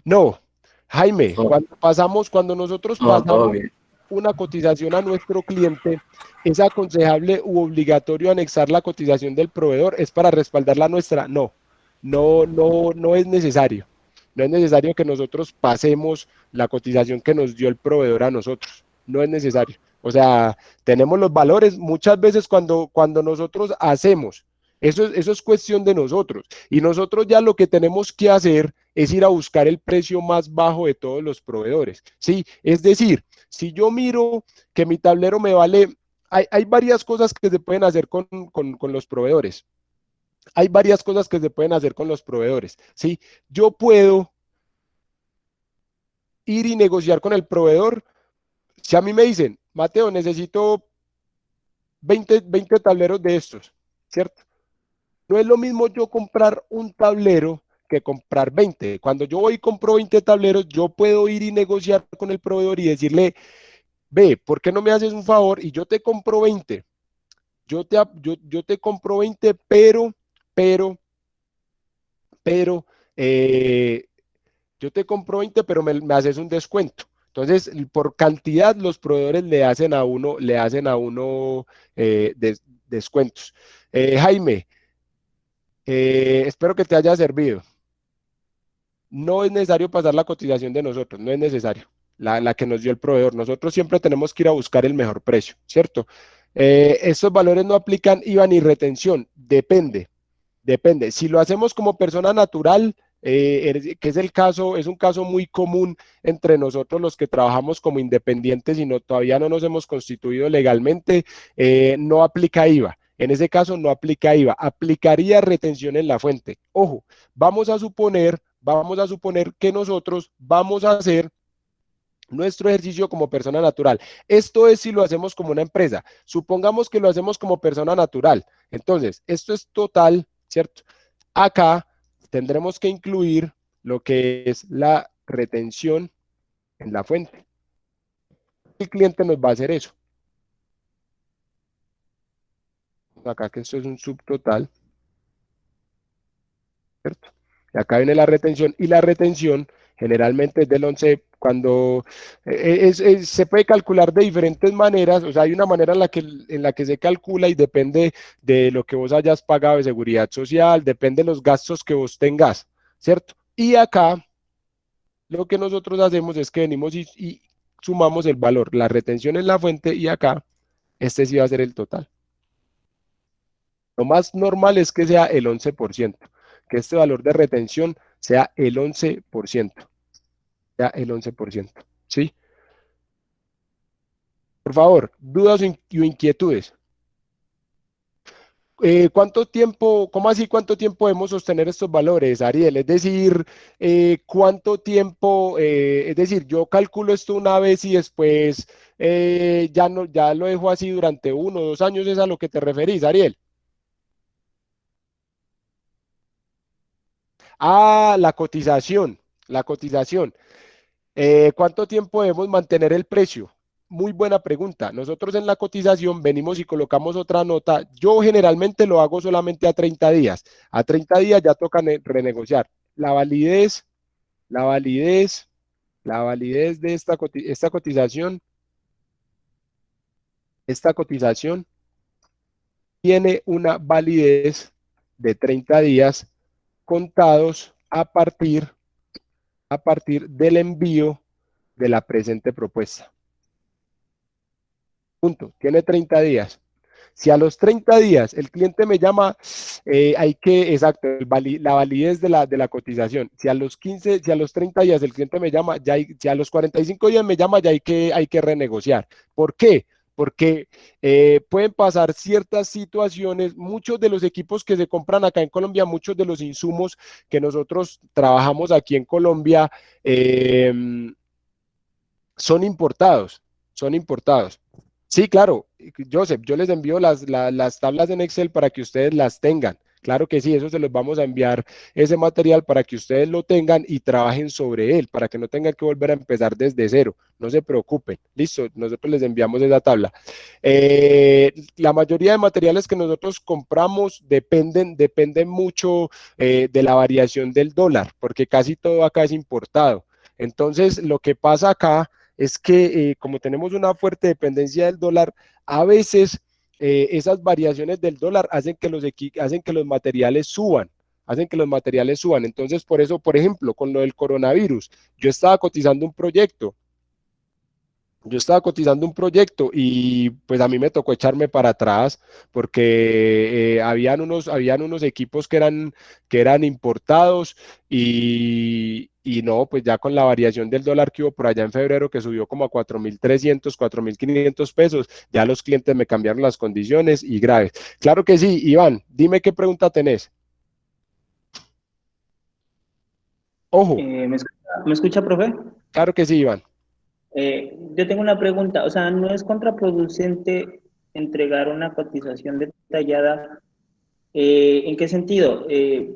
No, Jaime, cuando nosotros pasamos una cotización a nuestro cliente, ¿es aconsejable u obligatorio anexar la cotización del proveedor? ¿Es para respaldar la nuestra? No es necesario. No es necesario que nosotros pasemos la cotización que nos dio el proveedor a nosotros. No es necesario. O sea, tenemos los valores. Muchas veces cuando nosotros hacemos, eso es cuestión de nosotros. Y nosotros ya lo que tenemos que hacer es ir a buscar el precio más bajo de todos los proveedores. ¿Sí? Es decir, si yo miro que mi tablero me vale, hay varias cosas que se pueden hacer con los proveedores. Hay varias cosas que se pueden hacer con los proveedores, ¿sí? Yo puedo ir y negociar con el proveedor. Si a mí me dicen, Mateo, necesito 20 tableros de estos, ¿cierto? No es lo mismo yo comprar un tablero que comprar 20. Cuando yo voy y compro 20 tableros, yo puedo ir y negociar con el proveedor y decirle, ve, ¿por qué no me haces un favor? Y yo te compro 20. Yo te compro 20, pero, yo te compro 20, pero me haces un descuento. Entonces, por cantidad, los proveedores le hacen a uno descuentos. Jaime, espero que te haya servido. No es necesario pasar la cotización de nosotros, no es necesario, la que nos dio el proveedor. Nosotros siempre tenemos que ir a buscar el mejor precio, ¿cierto? Estos valores no aplican IVA ni retención, depende. Si lo hacemos como persona natural, que es un caso muy común entre nosotros los que trabajamos como independientes y todavía no nos hemos constituido legalmente, no aplica IVA. En ese caso no aplica IVA, aplicaría retención en la fuente. Ojo, vamos a suponer que nosotros vamos a hacer nuestro ejercicio como persona natural. Esto es si lo hacemos como una empresa. Supongamos que lo hacemos como persona natural. Entonces, esto es total, ¿cierto? Acá tendremos que incluir lo que es la retención en la fuente. El cliente nos va a hacer eso. Acá que esto es un subtotal, ¿cierto? Y acá viene la retención, y la retención generalmente es del 11, cuando se puede calcular de diferentes maneras. O sea, hay una manera en la que se calcula y depende de lo que vos hayas pagado de seguridad social, depende de los gastos que vos tengas, ¿cierto? Y acá lo que nosotros hacemos es que venimos y sumamos el valor, la retención en la fuente, y acá este sí va a ser el total. Lo más normal es que sea el 11%, que este valor de retención sea el 11%. Ya el 11%, ¿sí? Por favor, dudas o inquietudes. ¿Cuánto tiempo, cómo así cuánto tiempo debemos sostener estos valores, Ariel? Es decir, ¿cuánto tiempo, es decir, yo calculo esto una vez y después ya, no, ya lo dejo así durante 1 o 2 años? ¿Es a lo que te referís, Ariel? Ah, la cotización, la cotización. ¿Cuánto tiempo debemos mantener el precio? Muy buena pregunta. Nosotros en la cotización venimos y colocamos otra nota. Yo generalmente lo hago solamente a 30 días. A 30 días ya toca renegociar. La validez, la validez, la validez de esta cotización tiene una validez de 30 días contados a partir del envío de la presente propuesta. Punto. Tiene 30 días. Si a los 30 días el cliente me llama, exacto, la validez de la cotización. Si a los 15, si a los 30 días el cliente me llama, si a los 45 días me llama, ya hay que renegociar. ¿Por qué? Porque pueden pasar ciertas situaciones, muchos de los equipos que se compran acá en Colombia, muchos de los insumos que nosotros trabajamos aquí en Colombia son importados, son importados. Sí, claro, Joseph, yo les envío las tablas en Excel para que ustedes las tengan. Claro que sí, eso se los vamos a enviar ese material para que ustedes lo tengan y trabajen sobre él, para que no tengan que volver a empezar desde cero. No se preocupen, listo, nosotros les enviamos esa tabla. La mayoría de materiales que nosotros compramos dependen mucho de la variación del dólar, porque casi todo acá es importado. Entonces, lo que pasa acá es que como tenemos una fuerte dependencia del dólar, a veces esas variaciones del dólar hacen que los materiales suban, hacen que los materiales suban. Entonces, por eso, por ejemplo, con lo del coronavirus, yo estaba cotizando un proyecto y pues a mí me tocó echarme para atrás porque habían unos equipos que eran importados y no, pues ya con la variación del dólar que hubo por allá en febrero que subió como a 4.300, 4.500 pesos, ya los clientes me cambiaron las condiciones y graves. Claro que sí, Iván, dime qué pregunta tenés. Ojo. ¿Me escucha, profe? Claro que sí, Iván. Yo tengo una pregunta, o sea, ¿no es contraproducente entregar una cotización detallada? ¿En qué sentido?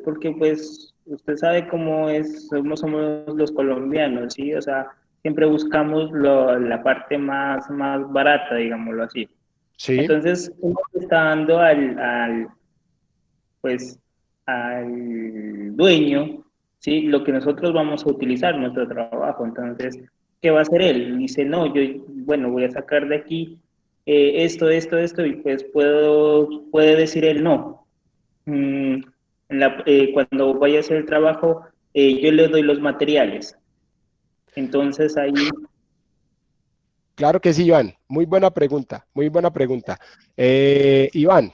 Porque pues usted sabe cómo somos los colombianos, ¿sí? O sea, siempre buscamos la parte más barata, digámoslo así. Sí. Entonces, uno está dando pues, al dueño, ¿sí? Lo que nosotros vamos a utilizar, nuestro trabajo. Entonces, ¿qué va a hacer él? Dice, no, bueno, voy a sacar de aquí esto, y pues puede decir él no. Cuando vaya a hacer el trabajo, yo le doy los materiales. Entonces, ahí... Claro que sí, Iván. Muy buena pregunta, muy buena pregunta. Iván,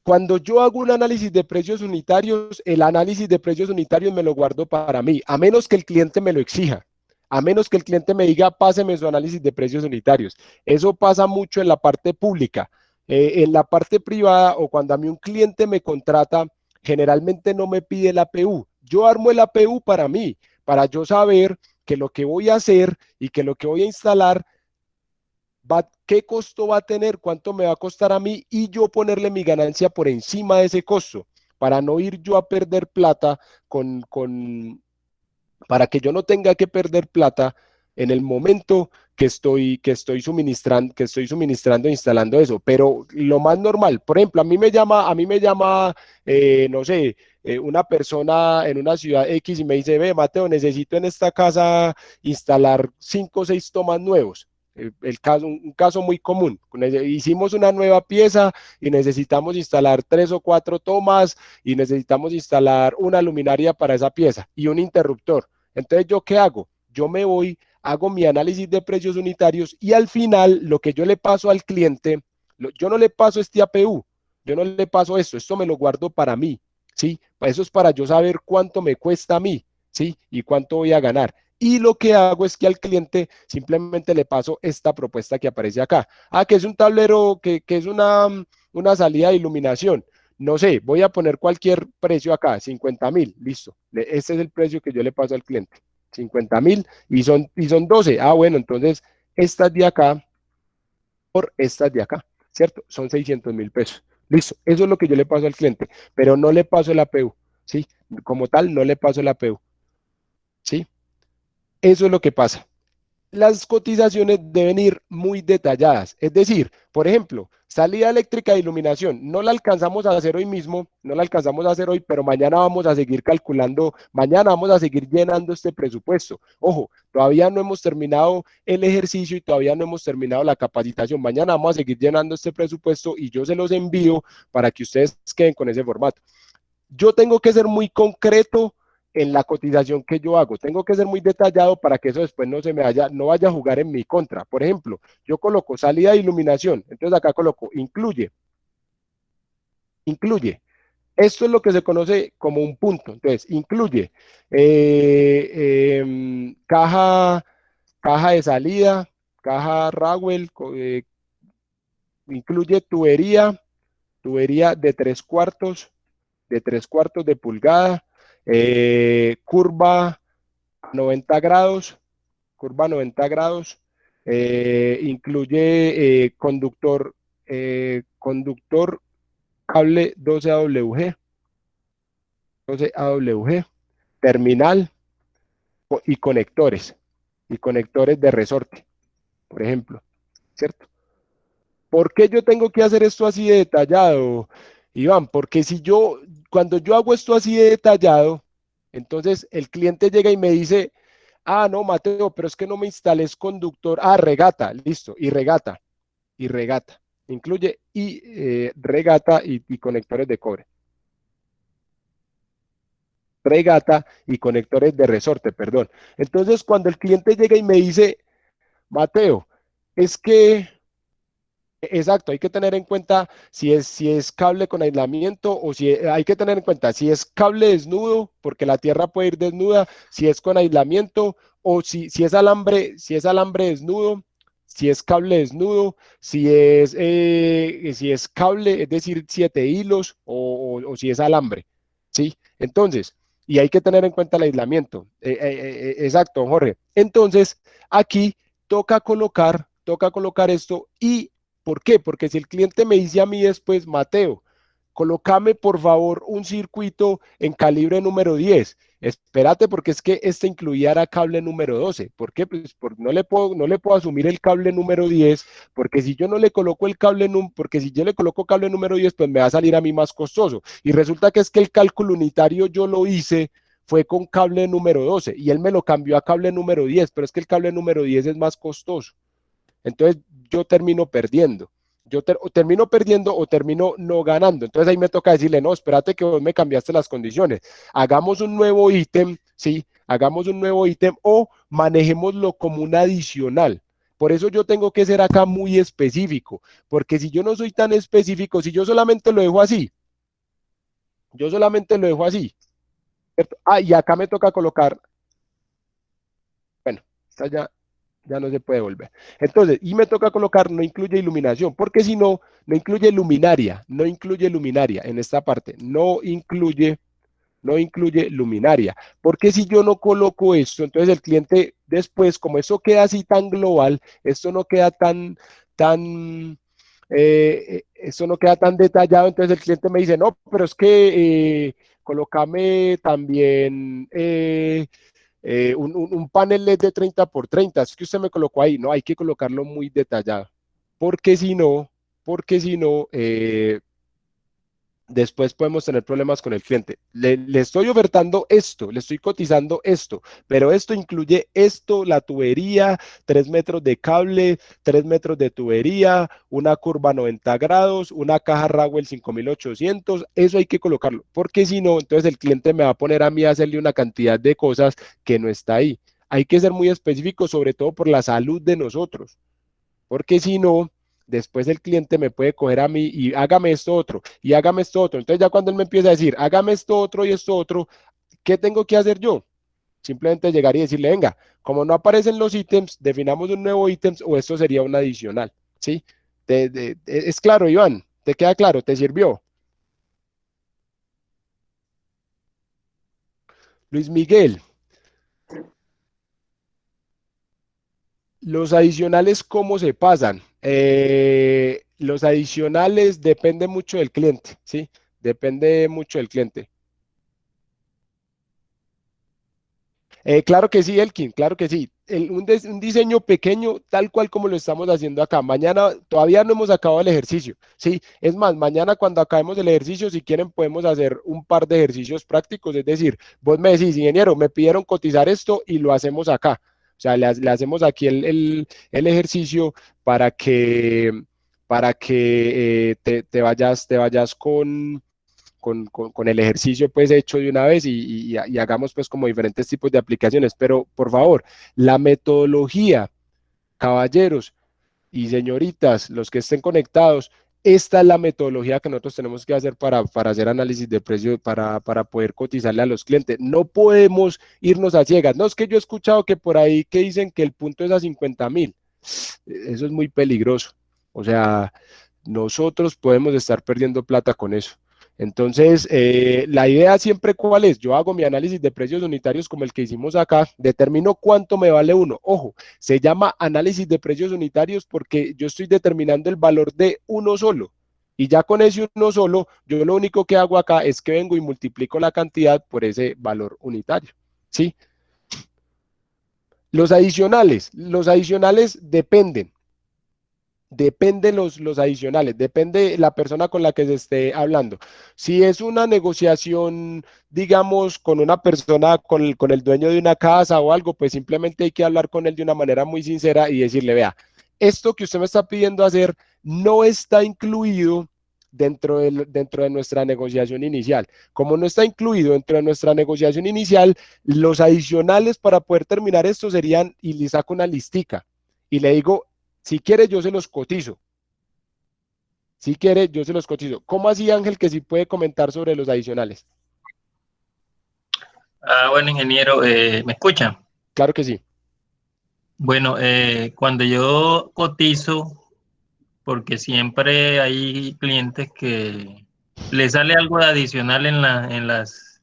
cuando yo hago un análisis de precios unitarios, el análisis de precios unitarios me lo guardo para mí, a menos que el cliente me lo exija, a menos que el cliente me diga, páseme su análisis de precios unitarios. Eso pasa mucho en la parte pública. En la parte privada o cuando a mí un cliente me contrata, generalmente no me pide el APU. Yo armo el APU para mí, para yo saber que lo que voy a hacer y que lo que voy a instalar qué costo va a tener, cuánto me va a costar a mí y yo ponerle mi ganancia por encima de ese costo para no ir yo a perder plata para que yo no tenga que perder plata en el momento que estoy suministrando e instalando eso. Pero lo más normal, por ejemplo, a mí me llama, no sé, una persona en una ciudad X y me dice, ve, Mateo, necesito en esta casa instalar 5 o 6 tomas nuevos. Un caso muy común. Hicimos una nueva pieza y necesitamos instalar 3 o 4 tomas y necesitamos instalar una luminaria para esa pieza y un interruptor. Entonces, ¿yo qué hago? Yo me voy, hago mi análisis de precios unitarios y al final lo que yo le paso al cliente, yo no le paso este APU, yo no le paso esto me lo guardo para mí, ¿sí? Eso es para yo saber cuánto me cuesta a mí, ¿sí? Y cuánto voy a ganar. Y lo que hago es que al cliente simplemente le paso esta propuesta que aparece acá. Ah, que es un tablero, que es una salida de iluminación. No sé, voy a poner cualquier precio acá, 50.000, listo. Este es el precio que yo le paso al cliente. 50.000 y son 12. Ah, bueno, entonces estas de acá por estas de acá, ¿cierto? Son 600.000 pesos. Listo, eso es lo que yo le paso al cliente, pero no le paso el APU, ¿sí? Como tal, no le paso el APU, ¿sí? Eso es lo que pasa. Las cotizaciones deben ir muy detalladas. Es decir, por ejemplo, salida eléctrica de iluminación, no la alcanzamos a hacer hoy mismo, no la alcanzamos a hacer hoy, pero mañana vamos a seguir calculando, mañana vamos a seguir llenando este presupuesto. Ojo, todavía no hemos terminado el ejercicio y todavía no hemos terminado la capacitación. Mañana vamos a seguir llenando este presupuesto y yo se los envío para que ustedes queden con ese formato. Yo tengo que ser muy concreto en la cotización que yo hago. Tengo que ser muy detallado para que eso después no vaya a jugar en mi contra. Por ejemplo, yo coloco salida de iluminación, entonces acá coloco incluye. Esto es lo que se conoce como un punto. Entonces, incluye caja de salida, caja Rowell, incluye tubería de 3/4 de pulgada, curva 90 grados, incluye conductor cable 12 AWG, terminal y conectores de resorte, por ejemplo, ¿cierto? ¿Por qué yo tengo que hacer esto así de detallado, Iván? Porque cuando yo hago esto así de detallado, entonces el cliente llega y me dice, ah, no, Mateo, pero es que no me instales conductor. Ah, regata, listo, y regata. Incluye regata y conectores de cobre. Regata y conectores de resorte, perdón. Entonces, cuando el cliente llega y me dice, Mateo, es que exacto, hay que tener en cuenta si es cable con aislamiento o hay que tener en cuenta si es cable desnudo, porque la tierra puede ir desnuda, si es con aislamiento o si es alambre desnudo, si es cable desnudo, si es cable, es decir, 7 hilos o si es alambre, ¿sí? Entonces, y hay que tener en cuenta el aislamiento. Exacto, Jorge. Entonces, aquí toca colocar esto y ¿por qué? Porque si el cliente me dice a mí después, Mateo, colócame por favor un circuito en calibre número 10. Espérate, porque es que este incluía cable número 12. ¿Por qué? Pues no le puedo asumir el cable número 10, porque si yo no le coloco porque si yo le coloco cable número 10, pues me va a salir a mí más costoso. Y resulta que es que el cálculo unitario yo lo hice fue con cable número 12 y él me lo cambió a cable número 10, pero es que el cable número 10 es más costoso. Entonces yo termino perdiendo. O termino perdiendo o termino no ganando. Entonces ahí me toca decirle, no, espérate que vos me cambiaste las condiciones. Hagamos un nuevo ítem, ¿sí? Hagamos un nuevo ítem o manejémoslo como un adicional. Por eso yo tengo que ser acá muy específico, porque si yo no soy tan específico, si yo solamente lo dejo así, ¿cierto? Ah, y acá me toca colocar, bueno, esta ya no se puede volver. Entonces, y me toca colocar no incluye iluminación, porque si no, no incluye luminaria en esta parte, no incluye luminaria, porque si yo no coloco esto, entonces el cliente después, como eso queda así tan global, esto no queda esto no queda tan detallado, entonces el cliente me dice, no, pero es que colócame también un panel LED de 30x30, es que usted me colocó ahí, no, hay que colocarlo muy detallado, porque si no, después podemos tener problemas con el cliente. Le estoy ofertando esto, le estoy cotizando esto, pero esto incluye esto, la tubería, 3 metros de cable, 3 metros de tubería, una curva 90 grados, una caja Rowell 5800, eso hay que colocarlo, porque si no, entonces el cliente me va a poner a mí a hacerle una cantidad de cosas que no está ahí. Hay que ser muy específico, sobre todo por la salud de nosotros, porque si no, después el cliente me puede coger a mí y hágame esto otro, y hágame esto otro. Entonces ya cuando él me empieza a decir, hágame esto otro y esto otro, ¿qué tengo que hacer yo? Simplemente llegar y decirle, venga, como no aparecen los ítems, definamos un nuevo ítem o esto sería un adicional, ¿sí? Es claro, Iván, ¿te queda claro? ¿Te sirvió? Luis Miguel, los adicionales, ¿cómo se pasan? Los adicionales depende mucho del cliente, ¿sí? Depende mucho del cliente. Claro que sí, Elkin, claro que sí. Un diseño pequeño, tal cual como lo estamos haciendo acá. Mañana todavía no hemos acabado el ejercicio, ¿sí? Es más, mañana cuando acabemos el ejercicio, si quieren, podemos hacer un par de ejercicios prácticos. Es decir, vos me decís, ingeniero, me pidieron cotizar esto y lo hacemos acá. O sea, le hacemos aquí el ejercicio para que te vayas con el ejercicio pues hecho de una vez y hagamos pues como diferentes tipos de aplicaciones. Pero por favor, la metodología, caballeros y señoritas, los que estén conectados, esta es la metodología que nosotros tenemos que hacer para hacer análisis de precios, para poder cotizarle a los clientes. No podemos irnos a ciegas. No, es que yo he escuchado que por ahí que dicen que el punto es a 50.000. Eso es muy peligroso. O sea, nosotros podemos estar perdiendo plata con eso. Entonces, la idea siempre cuál es, yo hago mi análisis de precios unitarios como el que hicimos acá, determino cuánto me vale uno. Ojo, se llama análisis de precios unitarios porque yo estoy determinando el valor de uno solo. Y ya con ese uno solo, yo lo único que hago acá es que vengo y multiplico la cantidad por ese valor unitario. ¿Sí? Los adicionales dependen los adicionales, depende la persona con la que se esté hablando. Si es una negociación, digamos, con una persona, con el dueño de una casa o algo, pues simplemente hay que hablar con él de una manera muy sincera y decirle, vea, esto que usted me está pidiendo hacer no está incluido dentro de nuestra negociación inicial. Como no está incluido dentro de nuestra negociación inicial, los adicionales para poder terminar esto serían, y le saco una listica, y le digo, si quiere, yo se los cotizo. Si quiere, yo se los cotizo. ¿Cómo así, Ángel, que sí puede comentar sobre los adicionales? Bueno, ingeniero, ¿me escuchan? Claro que sí. Bueno, cuando yo cotizo, porque siempre hay clientes que le sale algo de adicional en las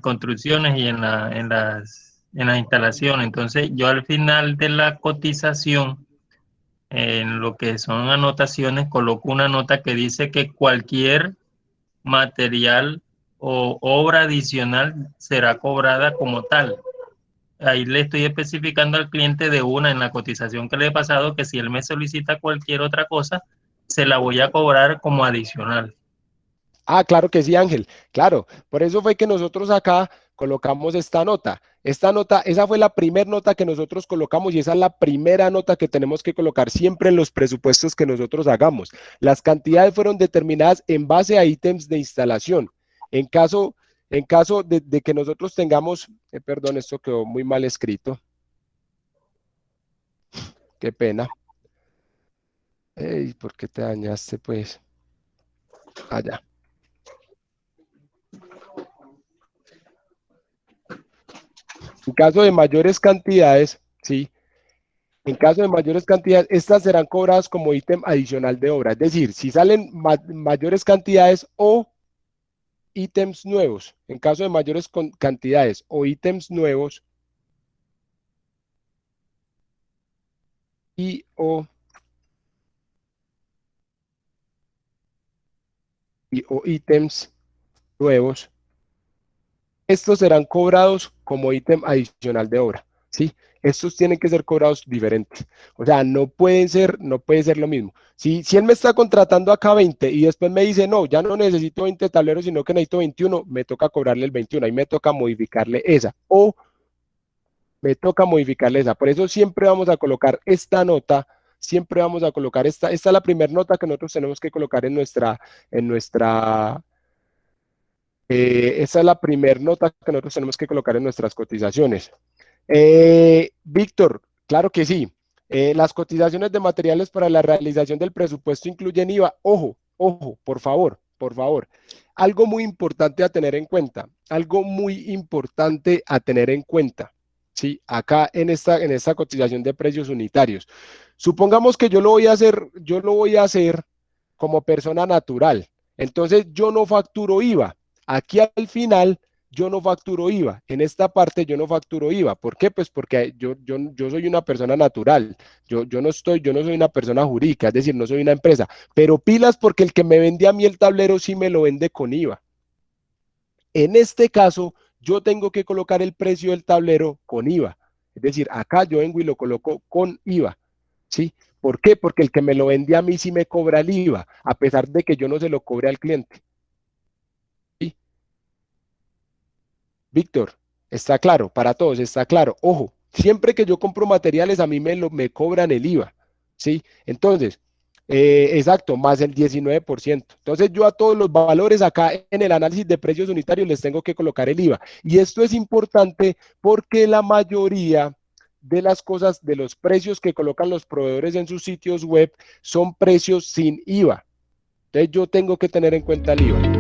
construcciones y en las instalaciones. Entonces, yo al final de la cotización, en lo que son anotaciones, coloco una nota que dice que cualquier material o obra adicional será cobrada como tal. Ahí le estoy especificando al cliente de una en la cotización que le he pasado que si él me solicita cualquier otra cosa, se la voy a cobrar como adicional. Ah, claro que sí, Ángel. Claro, por eso fue que nosotros acá colocamos esta nota. Esta nota, esa fue la primera nota que nosotros colocamos y esa es la primera nota que tenemos que colocar siempre en los presupuestos que nosotros hagamos. Las cantidades fueron determinadas en base a ítems de instalación. En caso de que nosotros tengamos, perdón, esto quedó muy mal escrito. Qué pena. Ey, ¿por qué te dañaste, pues? Allá. En caso de mayores cantidades, ¿sí? En caso de mayores cantidades, estas serán cobradas como ítem adicional de obra. Es decir, si salen mayores cantidades o ítems nuevos, en caso de mayores cantidades o ítems nuevos o ítems nuevos, estos serán cobrados como ítem adicional de obra, ¿sí? Estos tienen que ser cobrados diferentes. O sea, no puede ser lo mismo. Si él me está contratando acá 20 y después me dice, no, ya no necesito 20 tableros, sino que necesito 21, me toca cobrarle el 21, ahí me toca modificarle esa. O me toca modificarle esa. Por eso siempre vamos a colocar esta nota, siempre vamos a colocar esta es la primera nota que nosotros tenemos que colocar esta es la primera nota que nosotros tenemos que colocar en nuestras cotizaciones. Víctor, claro que sí. Las cotizaciones de materiales para la realización del presupuesto incluyen IVA. Ojo, por favor, por favor. Algo muy importante a tener en cuenta, algo muy importante a tener en cuenta, ¿sí? Acá en esta cotización de precios unitarios. Supongamos que yo lo voy a hacer como persona natural. Entonces yo no facturo IVA. Aquí al final yo no facturo IVA. En esta parte yo no facturo IVA. ¿Por qué? Pues porque yo soy una persona natural. Yo no soy una persona jurídica, es decir, no soy una empresa. Pero pilas, porque el que me vende a mí el tablero sí me lo vende con IVA. En este caso, yo tengo que colocar el precio del tablero con IVA. Es decir, acá yo vengo y lo coloco con IVA. ¿Sí? ¿Por qué? Porque el que me lo vende a mí sí me cobra el IVA, a pesar de que yo no se lo cobre al cliente. ¿Sí? Víctor, está claro, para todos está claro. Ojo, siempre que yo compro materiales a mí me cobran el IVA. ¿Sí? Entonces, exacto, más el 19%. Entonces yo a todos los valores acá en el análisis de precios unitarios les tengo que colocar el IVA. Y esto es importante porque la mayoría de las cosas, de los precios que colocan los proveedores en sus sitios web, son precios sin IVA. Entonces yo tengo que tener en cuenta el IVA.